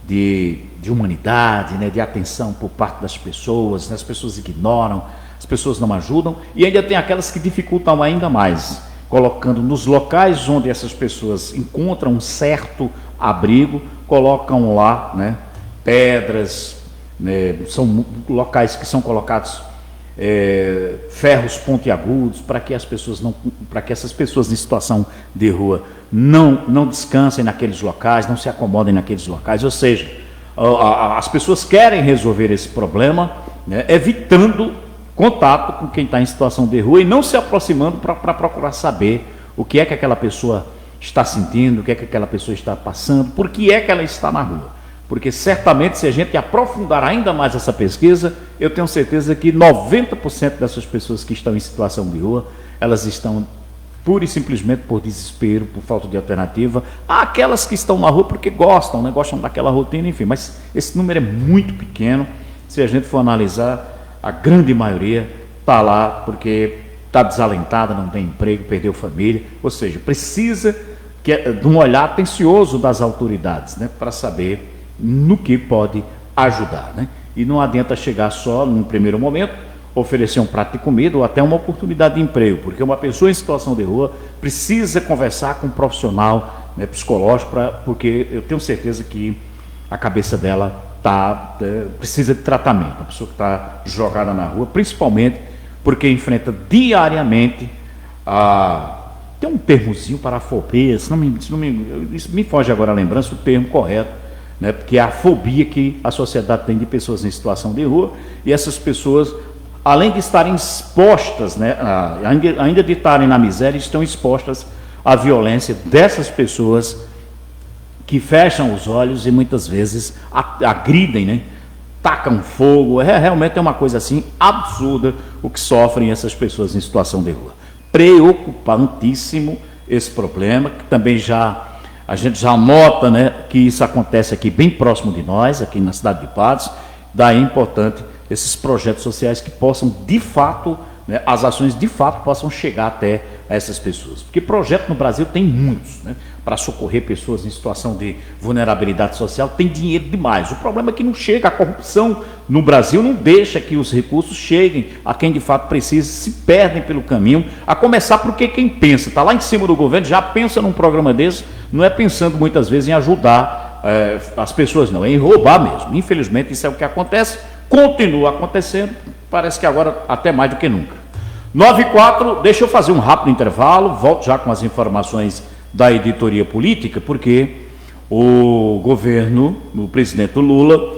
de humanidade, né, de atenção por parte das pessoas, né, as pessoas ignoram, as pessoas não ajudam, e ainda tem aquelas que dificultam ainda mais, colocando nos locais onde essas pessoas encontram um certo abrigo, colocam lá, né, pedras, né, são locais que são colocados ferros pontiagudos para que essas pessoas em situação de rua não descansem naqueles locais, não se acomodem naqueles locais. Ou seja, as pessoas querem resolver esse problema, né, evitando contato com quem está em situação de rua e não se aproximando para procurar saber o que é que aquela pessoa está sentindo, o que é que aquela pessoa está passando, por que é que ela está na rua. Porque certamente, se a gente aprofundar ainda mais essa pesquisa, eu tenho certeza que 90% dessas pessoas que estão em situação de rua, elas estão pura e simplesmente por desespero, por falta de alternativa. Há aquelas que estão na rua porque gostam, né? Gostam daquela rotina, enfim, mas esse número é muito pequeno. Se a gente for analisar, a grande maioria está lá porque está desalentada, não tem emprego, perdeu família, ou seja, precisa de um olhar atencioso das autoridades, né, para saber no que pode ajudar, né? E não adianta chegar só, num primeiro momento, oferecer um prato de comida ou até uma oportunidade de emprego, porque uma pessoa em situação de rua precisa conversar com um profissional, né, psicológico, porque eu tenho certeza que a cabeça dela precisa de tratamento. A pessoa que está jogada na rua, principalmente porque enfrenta diariamente tem um termozinho para a fobia, isso me foge agora a lembrança, o termo correto, né, porque é a fobia que a sociedade tem de pessoas em situação de rua, e essas pessoas, além de estarem expostas, né, ainda de estarem na miséria, estão expostas à violência dessas pessoas que fecham os olhos e muitas vezes agridem, né, tacam fogo. Realmente é uma coisa assim absurda o que sofrem essas pessoas em situação de rua. Preocupantíssimo esse problema, que também já A gente já nota, né, que isso acontece aqui bem próximo de nós, aqui na cidade de Patos. Daí é importante esses projetos sociais que possam, de fato, né, as ações de fato possam chegar até essas pessoas. Porque projeto no Brasil tem muitos, né, para socorrer pessoas em situação de vulnerabilidade social, tem dinheiro demais. O problema é que não chega, a corrupção no Brasil não deixa que os recursos cheguem a quem de fato precisa, se perdem pelo caminho, a começar porque quem pensa, está lá em cima do governo, já pensa num programa desse, não é pensando muitas vezes em ajudar as pessoas, não, é em roubar mesmo. Infelizmente isso é o que acontece, continua acontecendo, parece que agora até mais do que nunca. 9h04, deixa eu fazer um rápido intervalo, volto já com as informações da editoria política, porque o governo, o presidente Lula,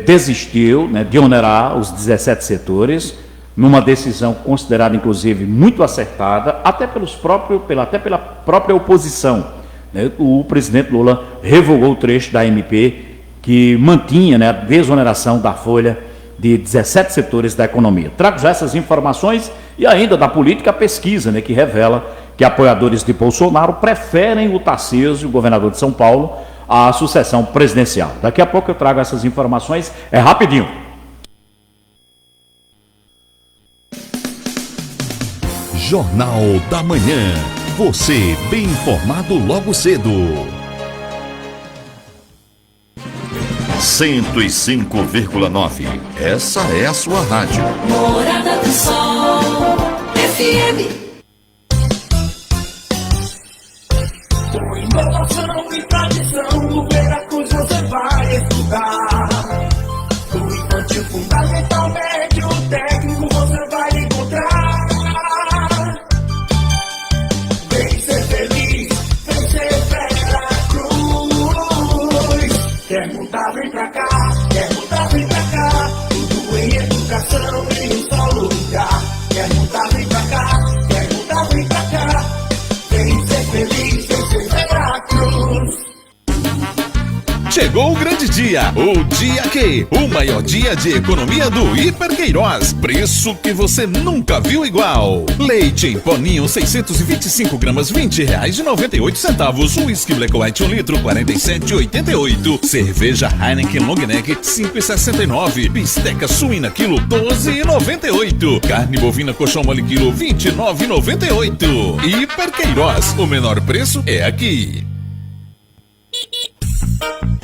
desistiu, né, de onerar os 17 setores, numa decisão considerada, inclusive, muito acertada, até pela própria oposição. Né? O presidente Lula revogou o trecho da MP que mantinha, né, a desoneração da folha de 17 setores da economia. Trago já essas informações e ainda da política, a pesquisa, né, que revela que apoiadores de Bolsonaro preferem o Tarcísio, o governador de São Paulo, à sucessão presidencial. Daqui a pouco eu trago essas informações, é rapidinho. Jornal da Manhã. Você bem informado logo cedo. 105,9. Essa é a sua rádio. Morada do Sol FM. Com inovação e tradição, no Veracruz você vai estudar. Do infantil, fundamental, médio, técnico, você vai encontrar. Vem ser feliz, vem ser Veracruz. Quer mudar, vem pra cá. Quer mudar, vem pra cá. Tudo em educação em um só lugar. Quer mudar, vem pra cá. Quer mudar, vem pra cá. Vem ser feliz, vem ser Veracruz. Chegou o grande dia, o dia que? O maior dia de economia do Hiper Queiroz. Preço que você nunca viu igual. Leite em poninho 625 gramas, R$20,98. Whisky Black White 1 litro, R$47,88. Cerveja Heineken Long Neck, R$5,69. Bisteca suína quilo, R$12,98. Carne bovina colchão mole quilo, R$29,98. Hiper Queiroz, o menor preço é aqui.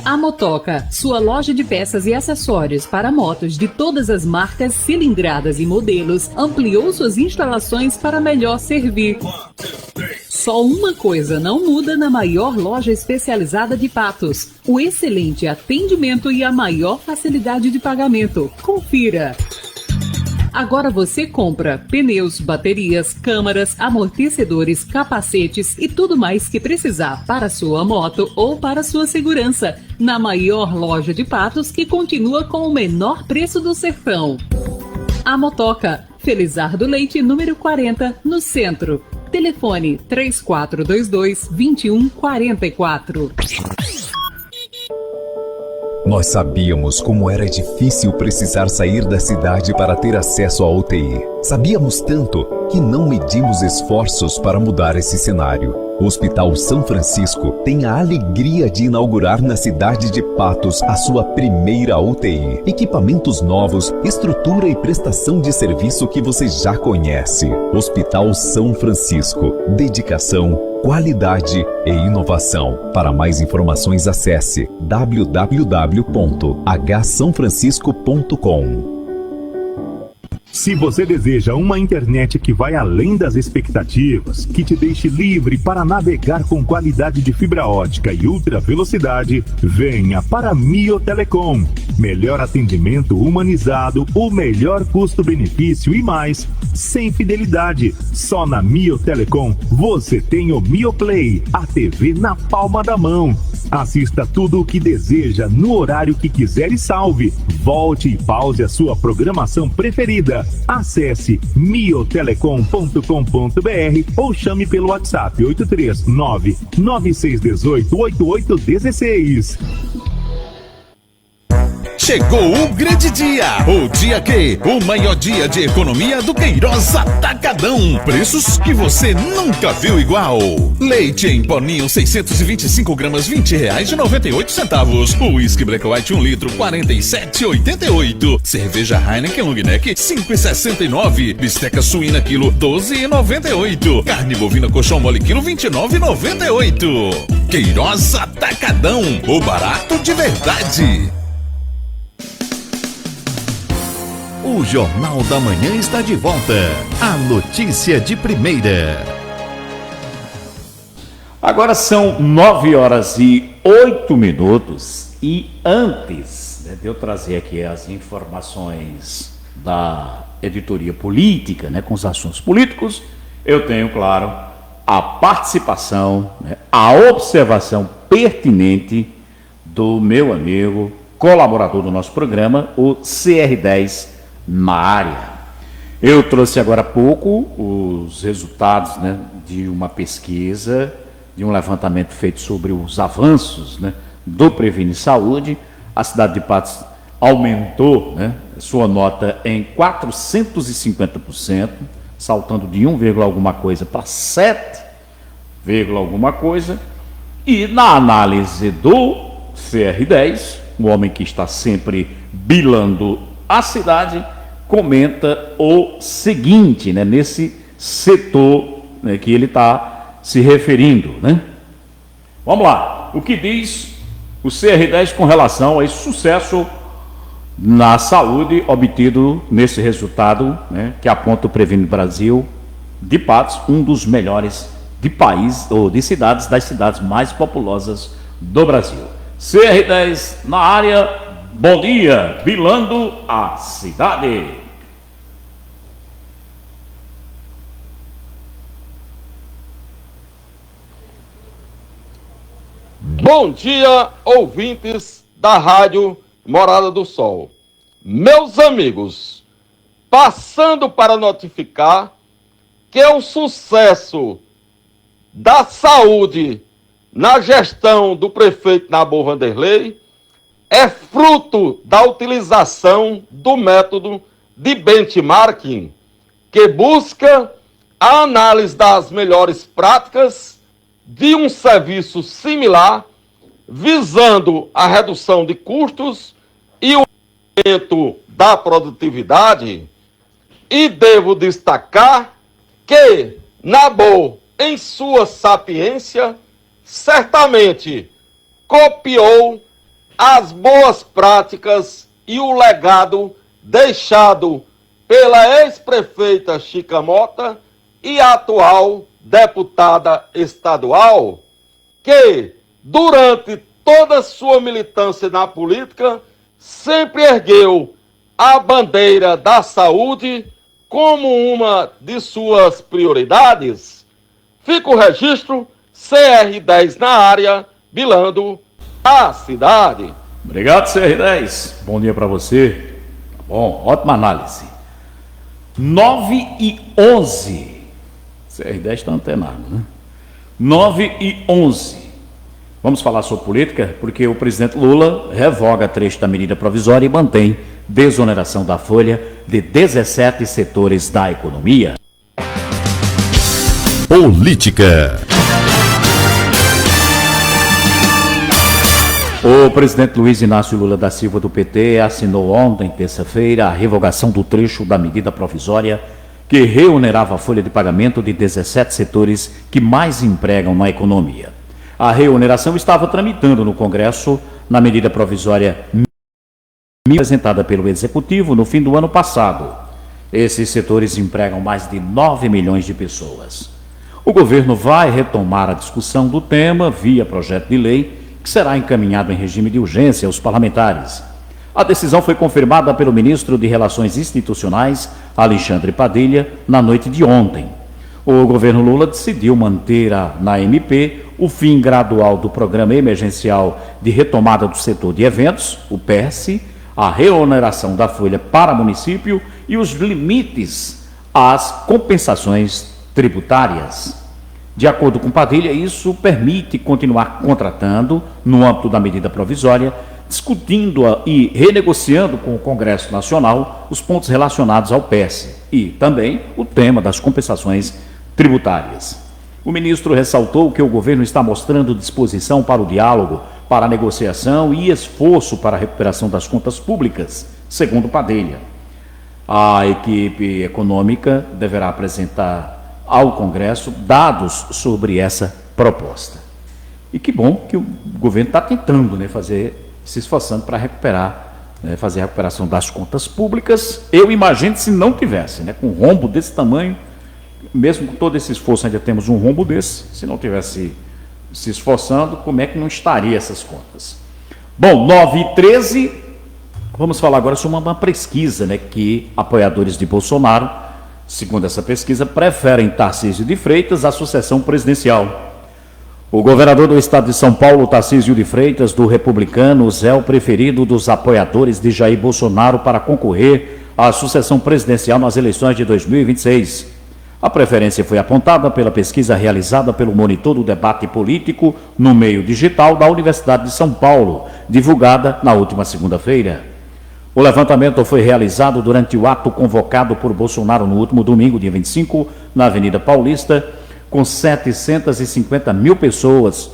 A Motoca, sua loja de peças e acessórios para motos de todas as marcas, cilindradas e modelos, ampliou suas instalações para melhor servir. Só uma coisa não muda na maior loja especializada de Patos: o excelente atendimento e a maior facilidade de pagamento. Confira! Agora você compra pneus, baterias, câmaras, amortecedores, capacetes e tudo mais que precisar para sua moto ou para sua segurança, na maior loja de Patos, que continua com o menor preço do sertão. A Motoca, Felizardo Leite, número 40, no centro. Telefone 3422-2144. Nós sabíamos como era difícil precisar sair da cidade para ter acesso à UTI. Sabíamos tanto que não medimos esforços para mudar esse cenário. O Hospital São Francisco tem a alegria de inaugurar na cidade de Patos a sua primeira UTI. Equipamentos novos, estrutura e prestação de serviço que você já conhece. Hospital São Francisco. Dedicação, qualidade e inovação. Para mais informações, acesse www.hsanfrancisco.com. Se você deseja uma internet que vai além das expectativas, que te deixe livre para navegar com qualidade de fibra ótica e ultra velocidade, venha para Mio Telecom. Melhor atendimento humanizado, o melhor custo-benefício e mais, sem fidelidade. Só na Mio Telecom você tem o Mio Play, a TV na palma da mão. Assista tudo o que deseja no horário que quiser e salve. Volte e pause a sua programação preferida. Acesse miotelecom.com.br ou chame pelo WhatsApp 839-9618-8816. Chegou o grande dia, o dia que, o maior dia de economia do Queiroz Atacadão. Preços que você nunca viu igual. Leite em poninho 625 gramas, R$20,98. Whisky Black White 1 litro, R$47,88. Cerveja Heineken Long Neck 5,69. Bisteca suína quilo, R$12,98. Carne bovina colchão mole quilo, R$29,98. Queiroz Atacadão, o barato de verdade. O Jornal da Manhã está de volta. A notícia de primeira. Agora são 9h08 e antes de eu trazer aqui as informações da editoria política, com os assuntos políticos, eu tenho, claro, a participação, a observação pertinente do meu amigo, colaborador do nosso programa, o CR10 na área. Eu trouxe agora há pouco os resultados de uma pesquisa, de um levantamento feito sobre os avanços do Previne Saúde. A cidade de Patos aumentou sua nota em 450%, saltando de 1, alguma coisa para 7, alguma coisa. E na análise do CR10, o homem que está sempre bilando a cidade, comenta o seguinte, nesse setor que ele está se referindo. Vamos lá, o que diz o CR10 com relação a esse sucesso na saúde obtido nesse resultado, que aponta o Previne Brasil de Patos, um dos melhores de país ou de cidades, das cidades mais populosas do Brasil. CR10 na área. Bom dia, bilando a cidade. Bom dia, ouvintes da Rádio Morada do Sol. Meus amigos, passando para notificar que o sucesso da saúde na gestão do prefeito Nabor Vanderlei é fruto da utilização do método de benchmarking, que busca a análise das melhores práticas de um serviço similar, visando a redução de custos e o aumento da produtividade. E devo destacar que Nabor, em sua sapiência, certamente copiou as boas práticas e o legado deixado pela ex-prefeita Chica Mota e atual deputada estadual, que, durante toda a sua militância na política, sempre ergueu a bandeira da saúde como uma de suas prioridades. Fica o registro, CR10 na área, bilando a cidade. Obrigado, CR10. Bom dia para você. Tá bom, ótima análise. 9h11. CR10 está antenado, 9h11. Vamos falar sobre política, porque o presidente Lula revoga trecho da medida provisória e mantém desoneração da folha de 17 setores da economia. Política. O presidente Luiz Inácio Lula da Silva, do PT, assinou ontem, terça-feira, a revogação do trecho da medida provisória que reonerava a folha de pagamento de 17 setores que mais empregam na economia. A reoneração estava tramitando no Congresso na medida provisória apresentada pelo Executivo no fim do ano passado. Esses setores empregam mais de 9 milhões de pessoas. O governo vai retomar a discussão do tema via projeto de lei, que será encaminhado em regime de urgência aos parlamentares. A decisão foi confirmada pelo ministro de Relações Institucionais, Alexandre Padilha, na noite de ontem. O governo Lula decidiu manter na MP o fim gradual do Programa Emergencial de Retomada do Setor de Eventos, o PERSE, a reoneração da folha para município e os limites às compensações tributárias. De acordo com Padilha, isso permite continuar contratando, no âmbito da medida provisória, discutindo e renegociando com o Congresso Nacional os pontos relacionados ao PES e também o tema das compensações tributárias. O ministro ressaltou que o governo está mostrando disposição para o diálogo, para a negociação e esforço para a recuperação das contas públicas, segundo Padilha. A equipe econômica deverá apresentar ao Congresso dados sobre essa proposta. E que bom que o governo está tentando, se esforçando para recuperar, fazer a recuperação das contas públicas. Eu imagino se não tivesse, com um rombo desse tamanho, mesmo com todo esse esforço, ainda temos um rombo desse, se não tivesse se esforçando, como é que não estaria essas contas? Bom, 9h13, vamos falar agora sobre uma pesquisa, que apoiadores de Bolsonaro, segundo essa pesquisa, preferem Tarcísio de Freitas à sucessão presidencial. O governador do estado de São Paulo, Tarcísio de Freitas, do Republicanos, é o preferido dos apoiadores de Jair Bolsonaro para concorrer à sucessão presidencial nas eleições de 2026. A preferência foi apontada pela pesquisa realizada pelo Monitor do Debate Político no meio digital da Universidade de São Paulo, divulgada na última segunda-feira. O levantamento foi realizado durante o ato convocado por Bolsonaro no último domingo, dia 25, na Avenida Paulista, com 750 mil pessoas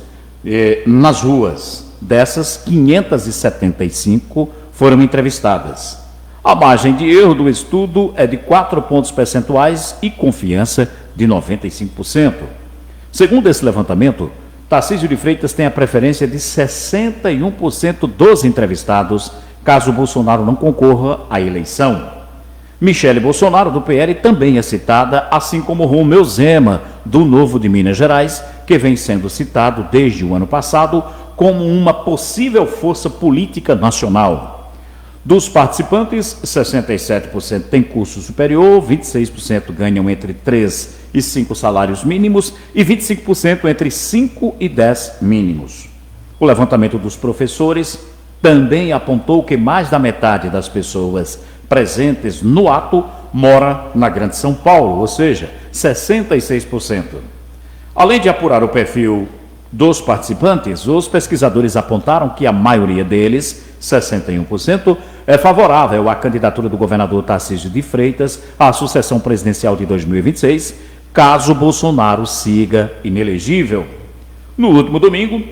nas ruas. Dessas, 575 foram entrevistadas. A margem de erro do estudo é de 4 pontos percentuais e confiança de 95%. Segundo esse levantamento, Tarcísio de Freitas tem a preferência de 61% dos entrevistados, caso Bolsonaro não concorra à eleição. Michele Bolsonaro, do PL, também é citada, assim como Romeu Zema, do Novo de Minas Gerais, que vem sendo citado desde o ano passado como uma possível força política nacional. Dos participantes, 67% têm curso superior, 26% ganham entre 3 e 5 salários mínimos e 25% entre 5 e 10 mínimos. O levantamento dos professores também apontou que mais da metade das pessoas presentes no ato mora na Grande São Paulo, ou seja, 66%. Além de apurar o perfil dos participantes, os pesquisadores apontaram que a maioria deles, 61%, é favorável à candidatura do governador Tarcísio de Freitas à sucessão presidencial de 2026, caso Bolsonaro siga inelegível. No último domingo,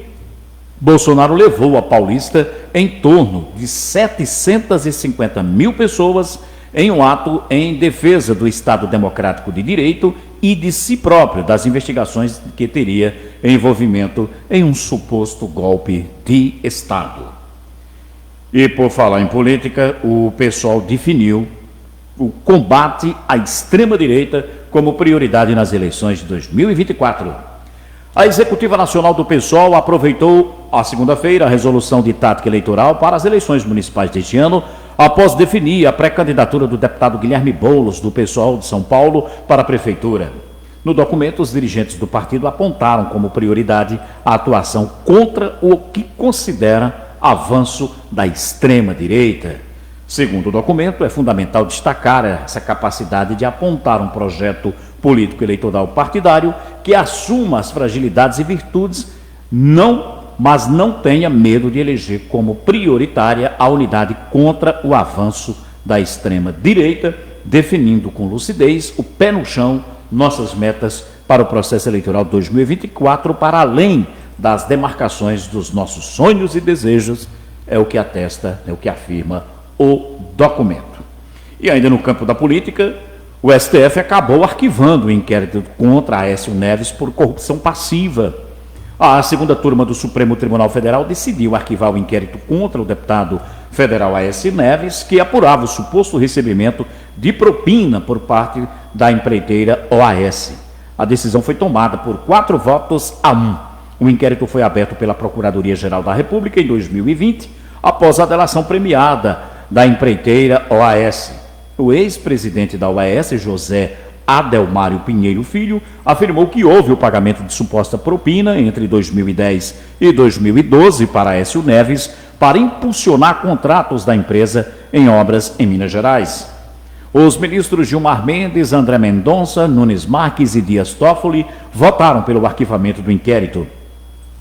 Bolsonaro levou a Paulista em torno de 750 mil pessoas em um ato em defesa do Estado Democrático de Direito e de si próprio, das investigações que teria envolvimento em um suposto golpe de Estado. E por falar em política, o PSOL definiu o combate à extrema-direita como prioridade nas eleições de 2024. A Executiva Nacional do PSOL aproveitou a segunda-feira a resolução de tática eleitoral para as eleições municipais deste ano, após definir a pré-candidatura do deputado Guilherme Boulos, do PSOL de São Paulo, para a prefeitura. No documento, os dirigentes do partido apontaram como prioridade a atuação contra o que considera avanço da extrema-direita. Segundo o documento, é fundamental destacar essa capacidade de apontar um projeto político-eleitoral partidário que assuma as fragilidades e virtudes, mas não tenha medo de eleger como prioritária a unidade contra o avanço da extrema-direita, definindo com lucidez, o pé no chão, nossas metas para o processo eleitoral 2024, para além das demarcações dos nossos sonhos e desejos, é o que atesta, é o que afirma o documento. E ainda no campo da política, o STF acabou arquivando o inquérito contra Aécio Neves por corrupção passiva. A segunda turma do Supremo Tribunal Federal decidiu arquivar o inquérito contra o deputado federal Aécio Neves, que apurava o suposto recebimento de propina por parte da empreiteira OAS. A decisão foi tomada por 4 votos a 1. O inquérito foi aberto pela Procuradoria-Geral da República em 2020, após a delação premiada da empreiteira OAS. O ex-presidente da OAS, José Adelmário Pinheiro Filho, afirmou que houve o pagamento de suposta propina entre 2010 e 2012 para Aécio Neves para impulsionar contratos da empresa em obras em Minas Gerais. Os ministros Gilmar Mendes, André Mendonça, Nunes Marques e Dias Toffoli votaram pelo arquivamento do inquérito.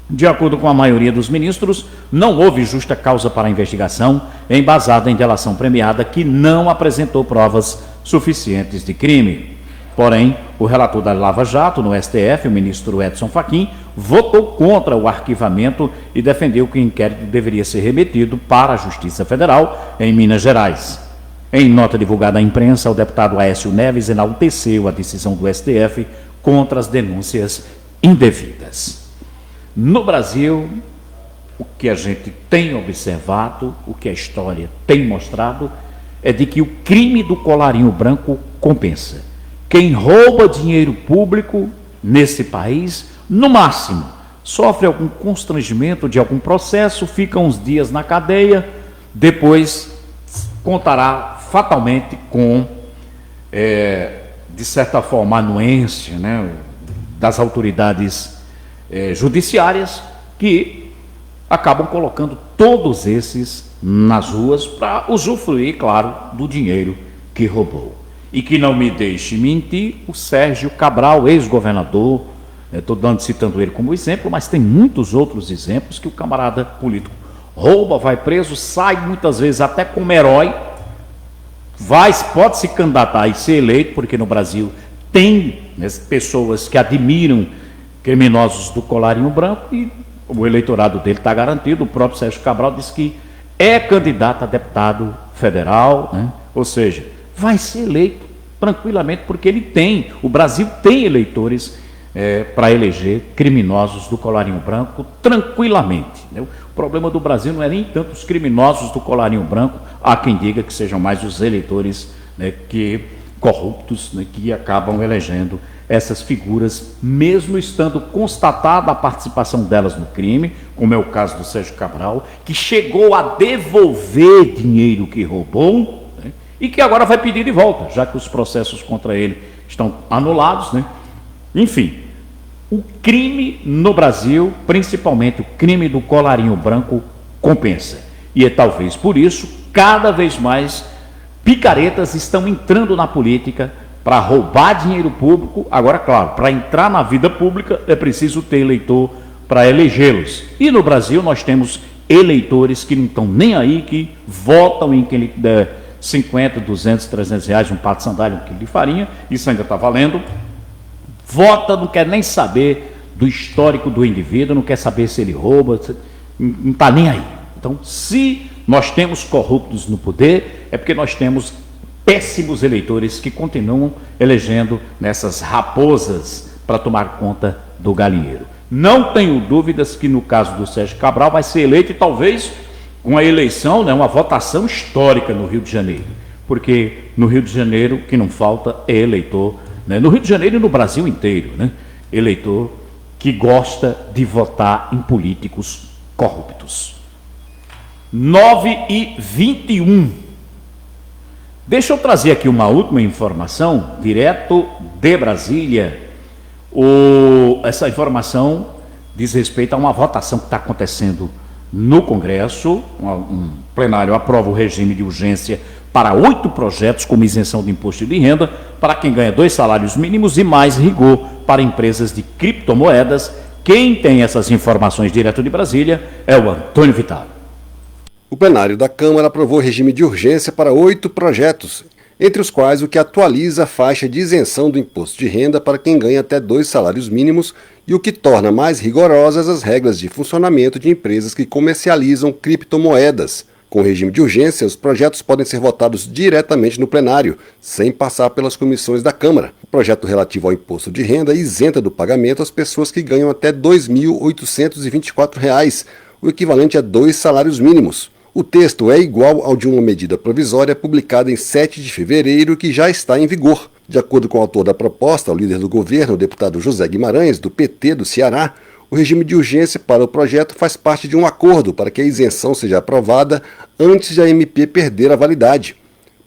De acordo com a maioria dos ministros, não houve justa causa para a investigação, embasada em delação premiada que não apresentou provas suficientes de crime. Porém, o relator da Lava Jato no STF, o ministro Edson Fachin, votou contra o arquivamento e defendeu que o inquérito deveria ser remetido para a Justiça Federal em Minas Gerais. Em nota divulgada à imprensa, o deputado Aécio Neves enalteceu a decisão do STF contra as denúncias indevidas. No Brasil, o que a gente tem observado, o que a história tem mostrado, é de que o crime do colarinho branco compensa. Quem rouba dinheiro público nesse país, no máximo, sofre algum constrangimento de algum processo, fica uns dias na cadeia, depois contará fatalmente com, de certa forma, a anuência, né, das autoridades judiciárias, que acabam colocando todos esses nas ruas para usufruir, claro, do dinheiro que roubou. E que não me deixe mentir, o Sérgio Cabral, ex-governador, estou citando ele como exemplo, mas tem muitos outros exemplos que o camarada político rouba, vai preso, sai muitas vezes até como herói, pode se candidatar e ser eleito, porque no Brasil tem, né, pessoas que admiram criminosos do colarinho branco e o eleitorado dele está garantido. O próprio Sérgio Cabral disse que é candidato a deputado federal, né? Ou seja, vai ser eleito tranquilamente, porque o Brasil tem eleitores para eleger criminosos do colarinho branco tranquilamente, né? O problema do Brasil não é nem tanto os criminosos do colarinho branco, há quem diga que sejam mais os eleitores, né, corruptos, né, que acabam elegendo essas figuras, mesmo estando constatada a participação delas no crime, como é o caso do Sérgio Cabral, que chegou a devolver dinheiro que roubou, né, e que agora vai pedir de volta, já que os processos contra ele estão anulados, né? Enfim, o crime no Brasil, principalmente o crime do colarinho branco, compensa. E é talvez por isso, cada vez mais, picaretas estão entrando na política para roubar dinheiro público. Agora, claro, para entrar na vida pública é preciso ter eleitor para elegê-los. E no Brasil nós temos eleitores que não estão nem aí, que votam em quem lhe der 50, 200, 300 reais, um pato de sandália, um quilo de farinha, isso ainda está valendo. Vota, não quer nem saber do histórico do indivíduo, não quer saber se ele rouba, não está nem aí. Então, se nós temos corruptos no poder, é porque nós temos péssimos eleitores que continuam elegendo nessas raposas para tomar conta do galinheiro. Não tenho dúvidas que no caso do Sérgio Cabral vai ser eleito, e talvez uma eleição, né, uma votação histórica no Rio de Janeiro, porque no Rio de Janeiro o que não falta é eleitor, né, no Rio de Janeiro e no Brasil inteiro, né, eleitor que gosta de votar em políticos corruptos. 9h21. Deixa eu trazer aqui uma última informação, direto de Brasília. Essa informação diz respeito a uma votação que está acontecendo no Congresso. Um plenário aprova o regime de urgência para 8 projetos como isenção de imposto de renda para quem ganha 2 salários mínimos e mais rigor para empresas de criptomoedas. Quem tem essas informações direto de Brasília é o Antônio Vitale. O plenário da Câmara aprovou regime de urgência para 8 projetos, entre os quais o que atualiza a faixa de isenção do imposto de renda para quem ganha até 2 salários mínimos e o que torna mais rigorosas as regras de funcionamento de empresas que comercializam criptomoedas. Com o regime de urgência, os projetos podem ser votados diretamente no plenário, sem passar pelas comissões da Câmara. O projeto relativo ao imposto de renda isenta do pagamento as pessoas que ganham até R$ 2.824, o equivalente a 2 salários mínimos. O texto é igual ao de uma medida provisória publicada em 7 de fevereiro que já está em vigor. De acordo com o autor da proposta, o líder do governo, o deputado José Guimarães, do PT do Ceará, o regime de urgência para o projeto faz parte de um acordo para que a isenção seja aprovada antes de a MP perder a validade.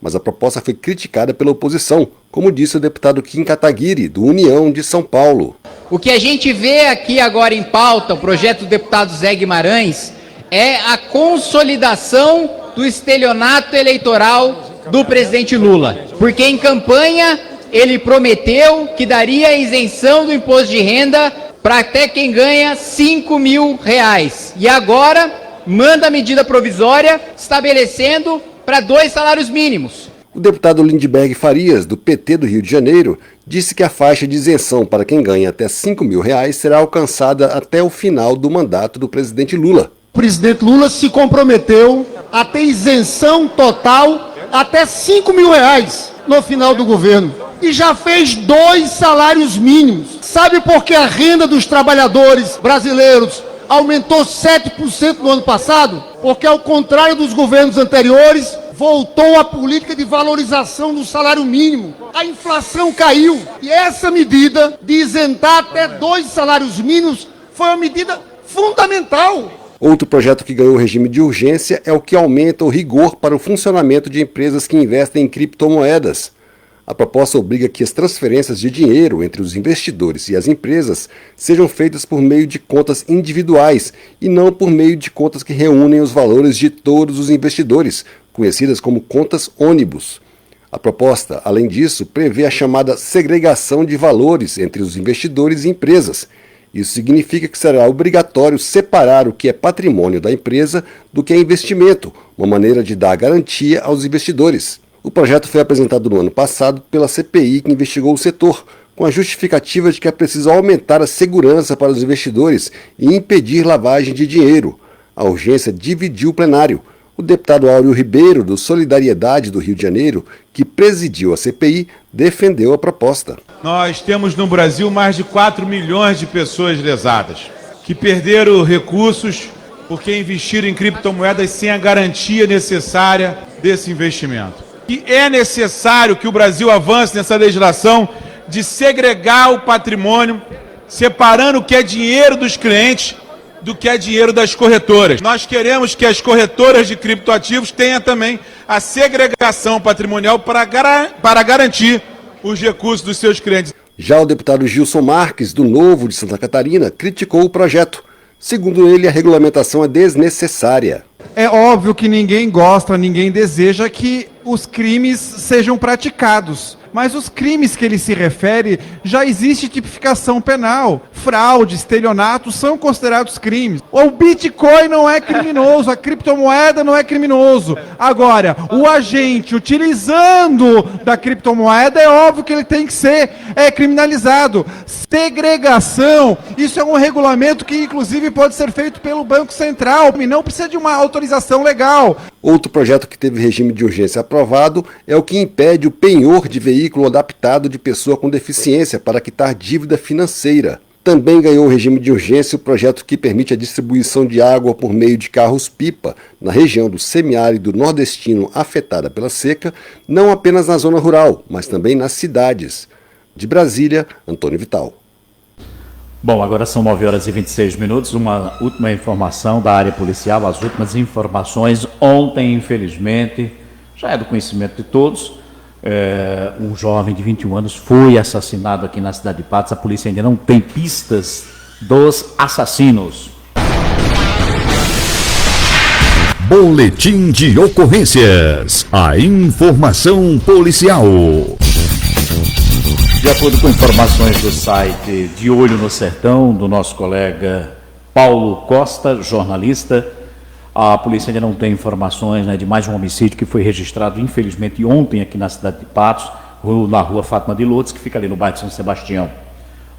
Mas a proposta foi criticada pela oposição, como disse o deputado Kim Kataguiri, do União de São Paulo. O que a gente vê aqui agora em pauta, o projeto do deputado Zé Guimarães, é a consolidação do estelionato eleitoral do presidente Lula. Porque em campanha ele prometeu que daria a isenção do imposto de renda para até quem ganha R$5.000. E agora manda a medida provisória estabelecendo para 2 salários mínimos. O deputado Lindbergh Farias, do PT do Rio de Janeiro, disse que a faixa de isenção para quem ganha até R$5.000 será alcançada até o final do mandato do presidente Lula. O presidente Lula se comprometeu a ter isenção total até R$5.000 no final do governo. E já fez 2 salários mínimos. Sabe por que a renda dos trabalhadores brasileiros aumentou 7% no ano passado? Porque, ao contrário dos governos anteriores, voltou a política de valorização do salário mínimo. A inflação caiu. E essa medida de isentar até 2 salários mínimos foi uma medida fundamental. Outro projeto que ganhou regime de urgência é o que aumenta o rigor para o funcionamento de empresas que investem em criptomoedas. A proposta obriga que as transferências de dinheiro entre os investidores e as empresas sejam feitas por meio de contas individuais e não por meio de contas que reúnem os valores de todos os investidores, conhecidas como contas ônibus. A proposta, além disso, prevê a chamada segregação de valores entre os investidores e empresas. Isso significa que será obrigatório separar o que é patrimônio da empresa do que é investimento, uma maneira de dar garantia aos investidores. O projeto foi apresentado no ano passado pela CPI, que investigou o setor, com a justificativa de que é preciso aumentar a segurança para os investidores e impedir lavagem de dinheiro. A urgência dividiu o plenário. O deputado Áureo Ribeiro, do Solidariedade do Rio de Janeiro, que presidiu a CPI, defendeu a proposta. Nós temos no Brasil mais de 4 milhões de pessoas lesadas, que perderam recursos porque investiram em criptomoedas sem a garantia necessária desse investimento. E é necessário que o Brasil avance nessa legislação de segregar o patrimônio, separando o que é dinheiro dos clientes do que é dinheiro das corretoras. Nós queremos que as corretoras de criptoativos tenham também a segregação patrimonial para garantir os recursos dos seus clientes. Já o deputado Gilson Marques, do Novo de Santa Catarina, criticou o projeto. Segundo ele, a regulamentação é desnecessária. É óbvio que ninguém gosta, ninguém deseja que os crimes sejam praticados. Mas os crimes que ele se refere, já existe tipificação penal. Fraude, estelionato são considerados crimes. O Bitcoin não é criminoso, a criptomoeda não é criminoso. Agora, o agente utilizando da criptomoeda, é óbvio que ele tem que ser criminalizado. Segregação, isso é um regulamento que inclusive pode ser feito pelo Banco Central e não precisa de uma autorização legal. Outro projeto que teve regime de urgência aprovado é o que impede o penhor de veículo adaptado de pessoa com deficiência para quitar dívida financeira. Também ganhou o regime de urgência o projeto que permite a distribuição de água por meio de carros-pipa na região do semiárido nordestino afetada pela seca, não apenas na zona rural, mas também nas cidades. De Brasília, Antônio Vital. Bom, agora são 9h26. Uma última informação da área policial, as últimas informações. Ontem, infelizmente, já é do conhecimento de todos, um jovem de 21 anos foi assassinado aqui na cidade de Patos. A polícia ainda não tem pistas dos assassinos. Boletim de ocorrências. A informação policial. De acordo com informações do site De Olho no Sertão, do nosso colega Paulo Costa, jornalista, a polícia ainda não tem informações, de mais um homicídio que foi registrado, infelizmente, ontem aqui na cidade de Patos, na rua Fátima de Lourdes, que fica ali no bairro de São Sebastião.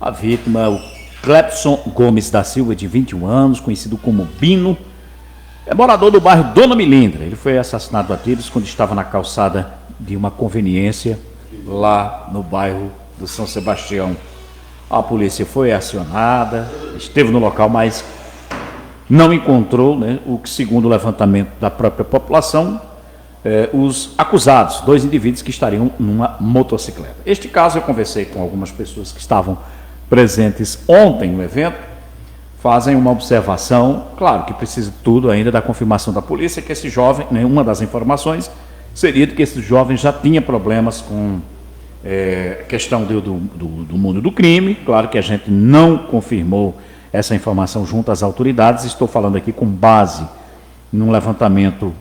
A vítima é o Clepson Gomes da Silva, de 21 anos, conhecido como Bino, é morador do bairro Dona Melindra. Ele foi assassinado a tiros quando estava na calçada de uma conveniência lá no bairro do São Sebastião. A polícia foi acionada, esteve no local, mas não encontrou, o que, segundo o levantamento da própria população, os acusados, 2 indivíduos que estariam numa motocicleta. Este caso eu conversei com algumas pessoas que estavam presentes ontem no evento, fazem uma observação, claro que precisa tudo ainda da confirmação da polícia, que esse jovem, uma das informações seria de que esse jovem já tinha problemas com questão do mundo do crime. Claro que a gente não confirmou essa informação junto às autoridades. Estou falando aqui com base num levantamento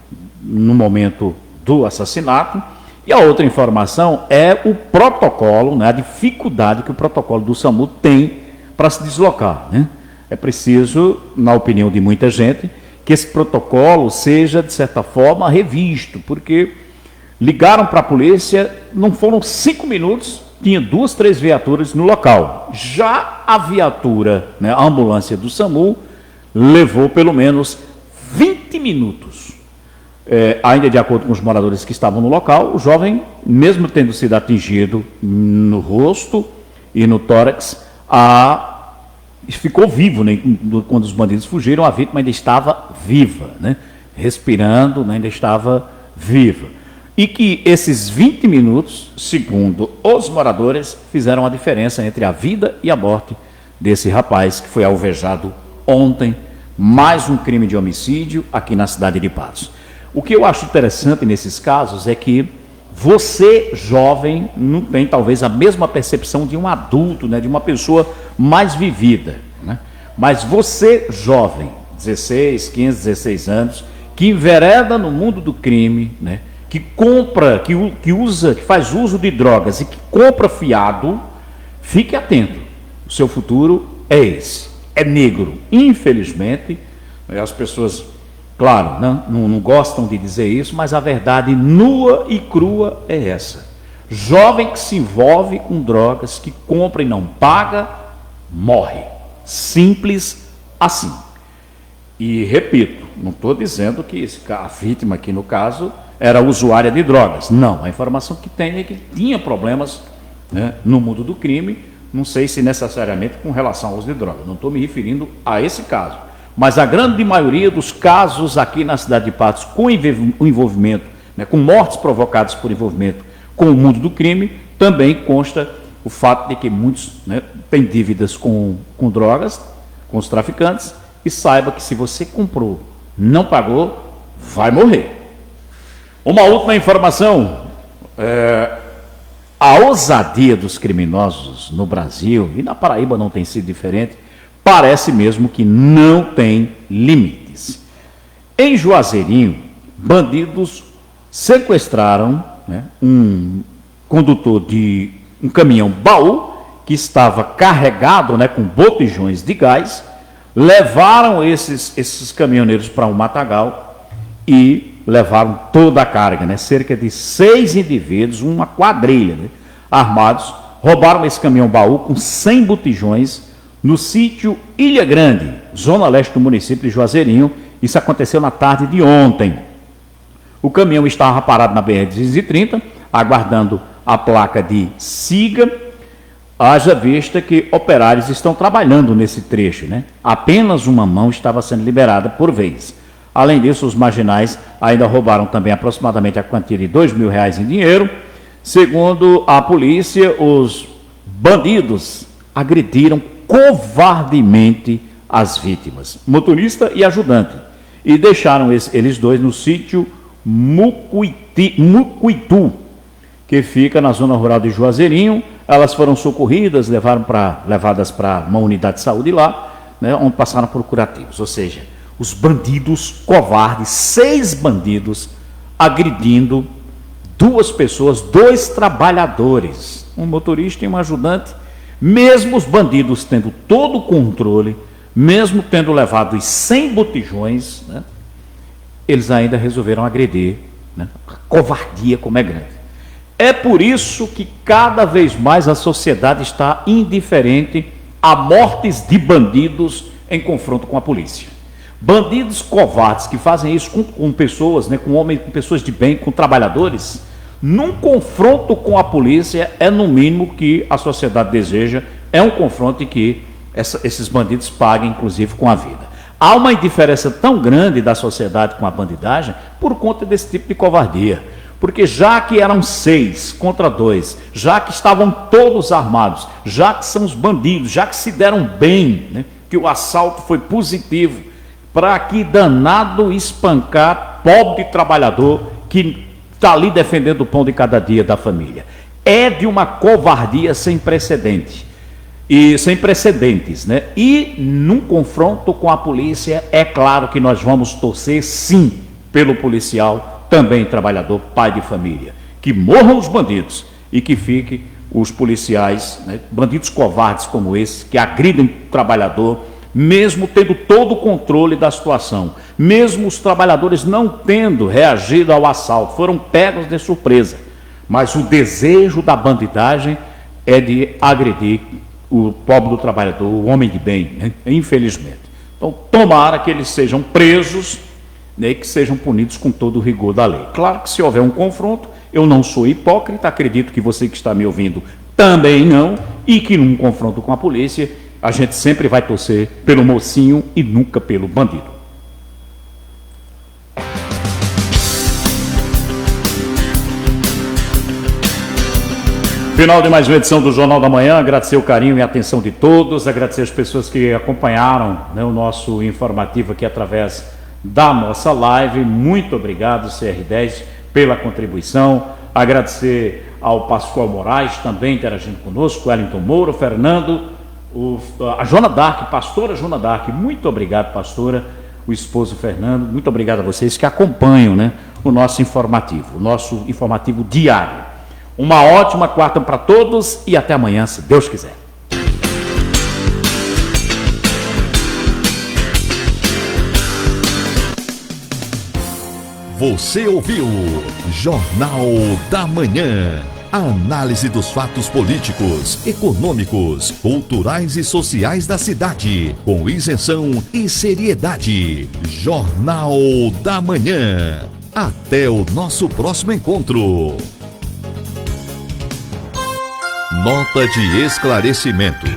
no momento do assassinato. E a outra informação é o protocolo, a dificuldade que o protocolo do SAMU tem para se deslocar, né? É preciso, na opinião de muita gente, que esse protocolo seja, de certa forma, revisto, porque ligaram para a polícia, não foram 5 minutos, tinha 2, 3 viaturas no local. Já a viatura, né, a ambulância do SAMU, levou pelo menos 20 minutos. Ainda de acordo com os moradores que estavam no local, o jovem, mesmo tendo sido atingido no rosto e no tórax, ficou vivo, né? Quando os bandidos fugiram, a vítima ainda estava viva, né? Respirando, né? Ainda estava viva. E que esses 20 minutos, segundo os moradores, fizeram a diferença entre a vida e a morte desse rapaz que foi alvejado ontem. Mais um crime de homicídio aqui na cidade de Patos. O que eu acho interessante nesses casos é que você, jovem, não tem talvez a mesma percepção de um adulto, né, de uma pessoa mais vivida, né? Mas você, jovem, 16, 15, 16 anos, que envereda no mundo do crime, né, que compra, que usa, que faz uso de drogas e que compra fiado, fique atento. O seu futuro é esse, é negro. Infelizmente, as pessoas, claro, não gostam de dizer isso, mas a verdade nua e crua é essa. Jovem que se envolve com drogas, que compra e não paga, morre. Simples assim. E repito, não estou dizendo que a vítima aqui no caso era usuária de drogas. Não, a informação que tem é que tinha problemas, né, no mundo do crime, não sei se necessariamente com relação ao uso de drogas. Não estou me referindo a esse caso. Mas a grande maioria dos casos aqui na cidade de Patos com envolvimento, né, com mortes provocadas por envolvimento com o mundo do crime, também consta o fato de que muitos, né, têm dívidas com drogas, com os traficantes, e saiba que se você comprou, não pagou, vai morrer. Uma última informação, a ousadia dos criminosos no Brasil, e na Paraíba não tem sido diferente, parece mesmo que não tem limites. Em Juazeirinho, bandidos sequestraram, né, um condutor de um caminhão baú que estava carregado, né, com botijões de gás, levaram esses caminhoneiros para um matagal e levaram toda a carga, né, cerca de 6 indivíduos, uma quadrilha, né, armados, roubaram esse caminhão baú com 100 botijões no sítio Ilha Grande, zona leste do município de Juazeirinho. Isso aconteceu na tarde de ontem. O caminhão estava parado na BR-230, aguardando a placa de siga, haja vista que operários estão trabalhando nesse trecho, né? Apenas uma mão estava sendo liberada por vez. Além disso, os marginais ainda roubaram também aproximadamente a quantia de R$2.000 em dinheiro. Segundo a polícia, os bandidos agrediram covardemente as vítimas, motorista e ajudante, e deixaram eles dois no sítio Mucuitu, que fica na zona rural de Juazeirinho. Elas foram socorridas, levadas para uma unidade de saúde lá, né, onde passaram por curativos. Ou seja, os bandidos covardes, 6 bandidos agredindo 2 pessoas, 2 trabalhadores, um motorista e um ajudante. Mesmo os bandidos tendo todo o controle, mesmo tendo levado os 100 botijões, né, eles ainda resolveram agredir, né? A covardia como é grande. É por isso que cada vez mais a sociedade está indiferente a mortes de bandidos em confronto com a polícia. Bandidos covardes que fazem isso com pessoas, né, com pessoas de bem, com trabalhadores, num confronto com a polícia, é no mínimo que a sociedade deseja, é um confronto em que esses bandidos paguem, inclusive, com a vida. Há uma indiferença tão grande da sociedade com a bandidagem por conta desse tipo de covardia. Porque já que eram 6 contra 2, já que estavam todos armados, já que são os bandidos, já que se deram bem, né, que o assalto foi positivo, para que danado espancar pobre trabalhador que está ali defendendo o pão de cada dia da família. É de uma covardia sem precedente. E sem precedentes, né? E num confronto com a polícia, é claro que nós vamos torcer sim pelo policial, também trabalhador, pai de família. Que morram os bandidos e que fique os policiais, né, bandidos covardes como esse, que agridem o trabalhador, mesmo tendo todo o controle da situação, mesmo os trabalhadores não tendo reagido ao assalto, foram pegos de surpresa. Mas o desejo da bandidagem é de agredir o pobre do trabalhador, o homem de bem, né, infelizmente. Então, tomara que eles sejam presos, né, e que sejam punidos com todo o rigor da lei. Claro que se houver um confronto, eu não sou hipócrita, acredito que você que está me ouvindo também não, e que num confronto com a polícia, a gente sempre vai torcer pelo mocinho e nunca pelo bandido. Final de mais uma edição do Jornal da Manhã, agradecer o carinho e a atenção de todos, agradecer as pessoas que acompanharam, né, o nosso informativo aqui através da nossa live. Muito obrigado, CR10, pela contribuição. Agradecer ao Pascoal Moraes, também interagindo conosco, Wellington Moura, Fernando, a Joana Dark, pastora Joana Dark. Muito obrigado, pastora, o esposo Fernando. Muito obrigado a vocês que acompanham, né, o nosso informativo diário. Uma ótima quarta para todos e até amanhã, se Deus quiser. Você ouviu Jornal da Manhã. A análise dos fatos políticos, econômicos, culturais e sociais da cidade, com isenção e seriedade. Jornal da Manhã. Até o nosso próximo encontro. Nota de esclarecimento.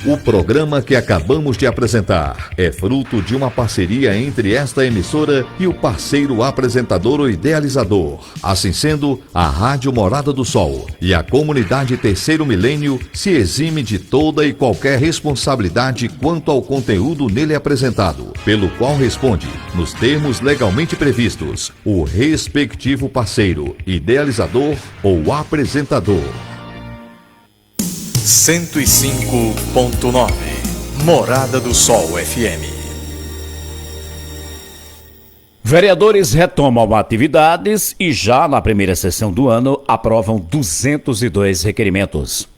O programa que acabamos de apresentar é fruto de uma parceria entre esta emissora e o parceiro apresentador ou idealizador. Assim sendo, a Rádio Morada do Sol e a comunidade Terceiro Milênio se exime de toda e qualquer responsabilidade quanto ao conteúdo nele apresentado, pelo qual responde, nos termos legalmente previstos, o respectivo parceiro, idealizador ou apresentador. 105.9 Morada do Sol FM. Vereadores retomam atividades e já na primeira sessão do ano aprovam 202 requerimentos.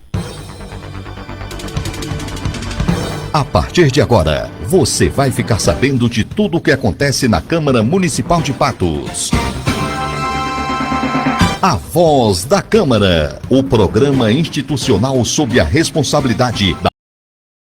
A partir de agora, você vai ficar sabendo de tudo o que acontece na Câmara Municipal de Patos. A Voz da Câmara, o programa institucional sob a responsabilidade da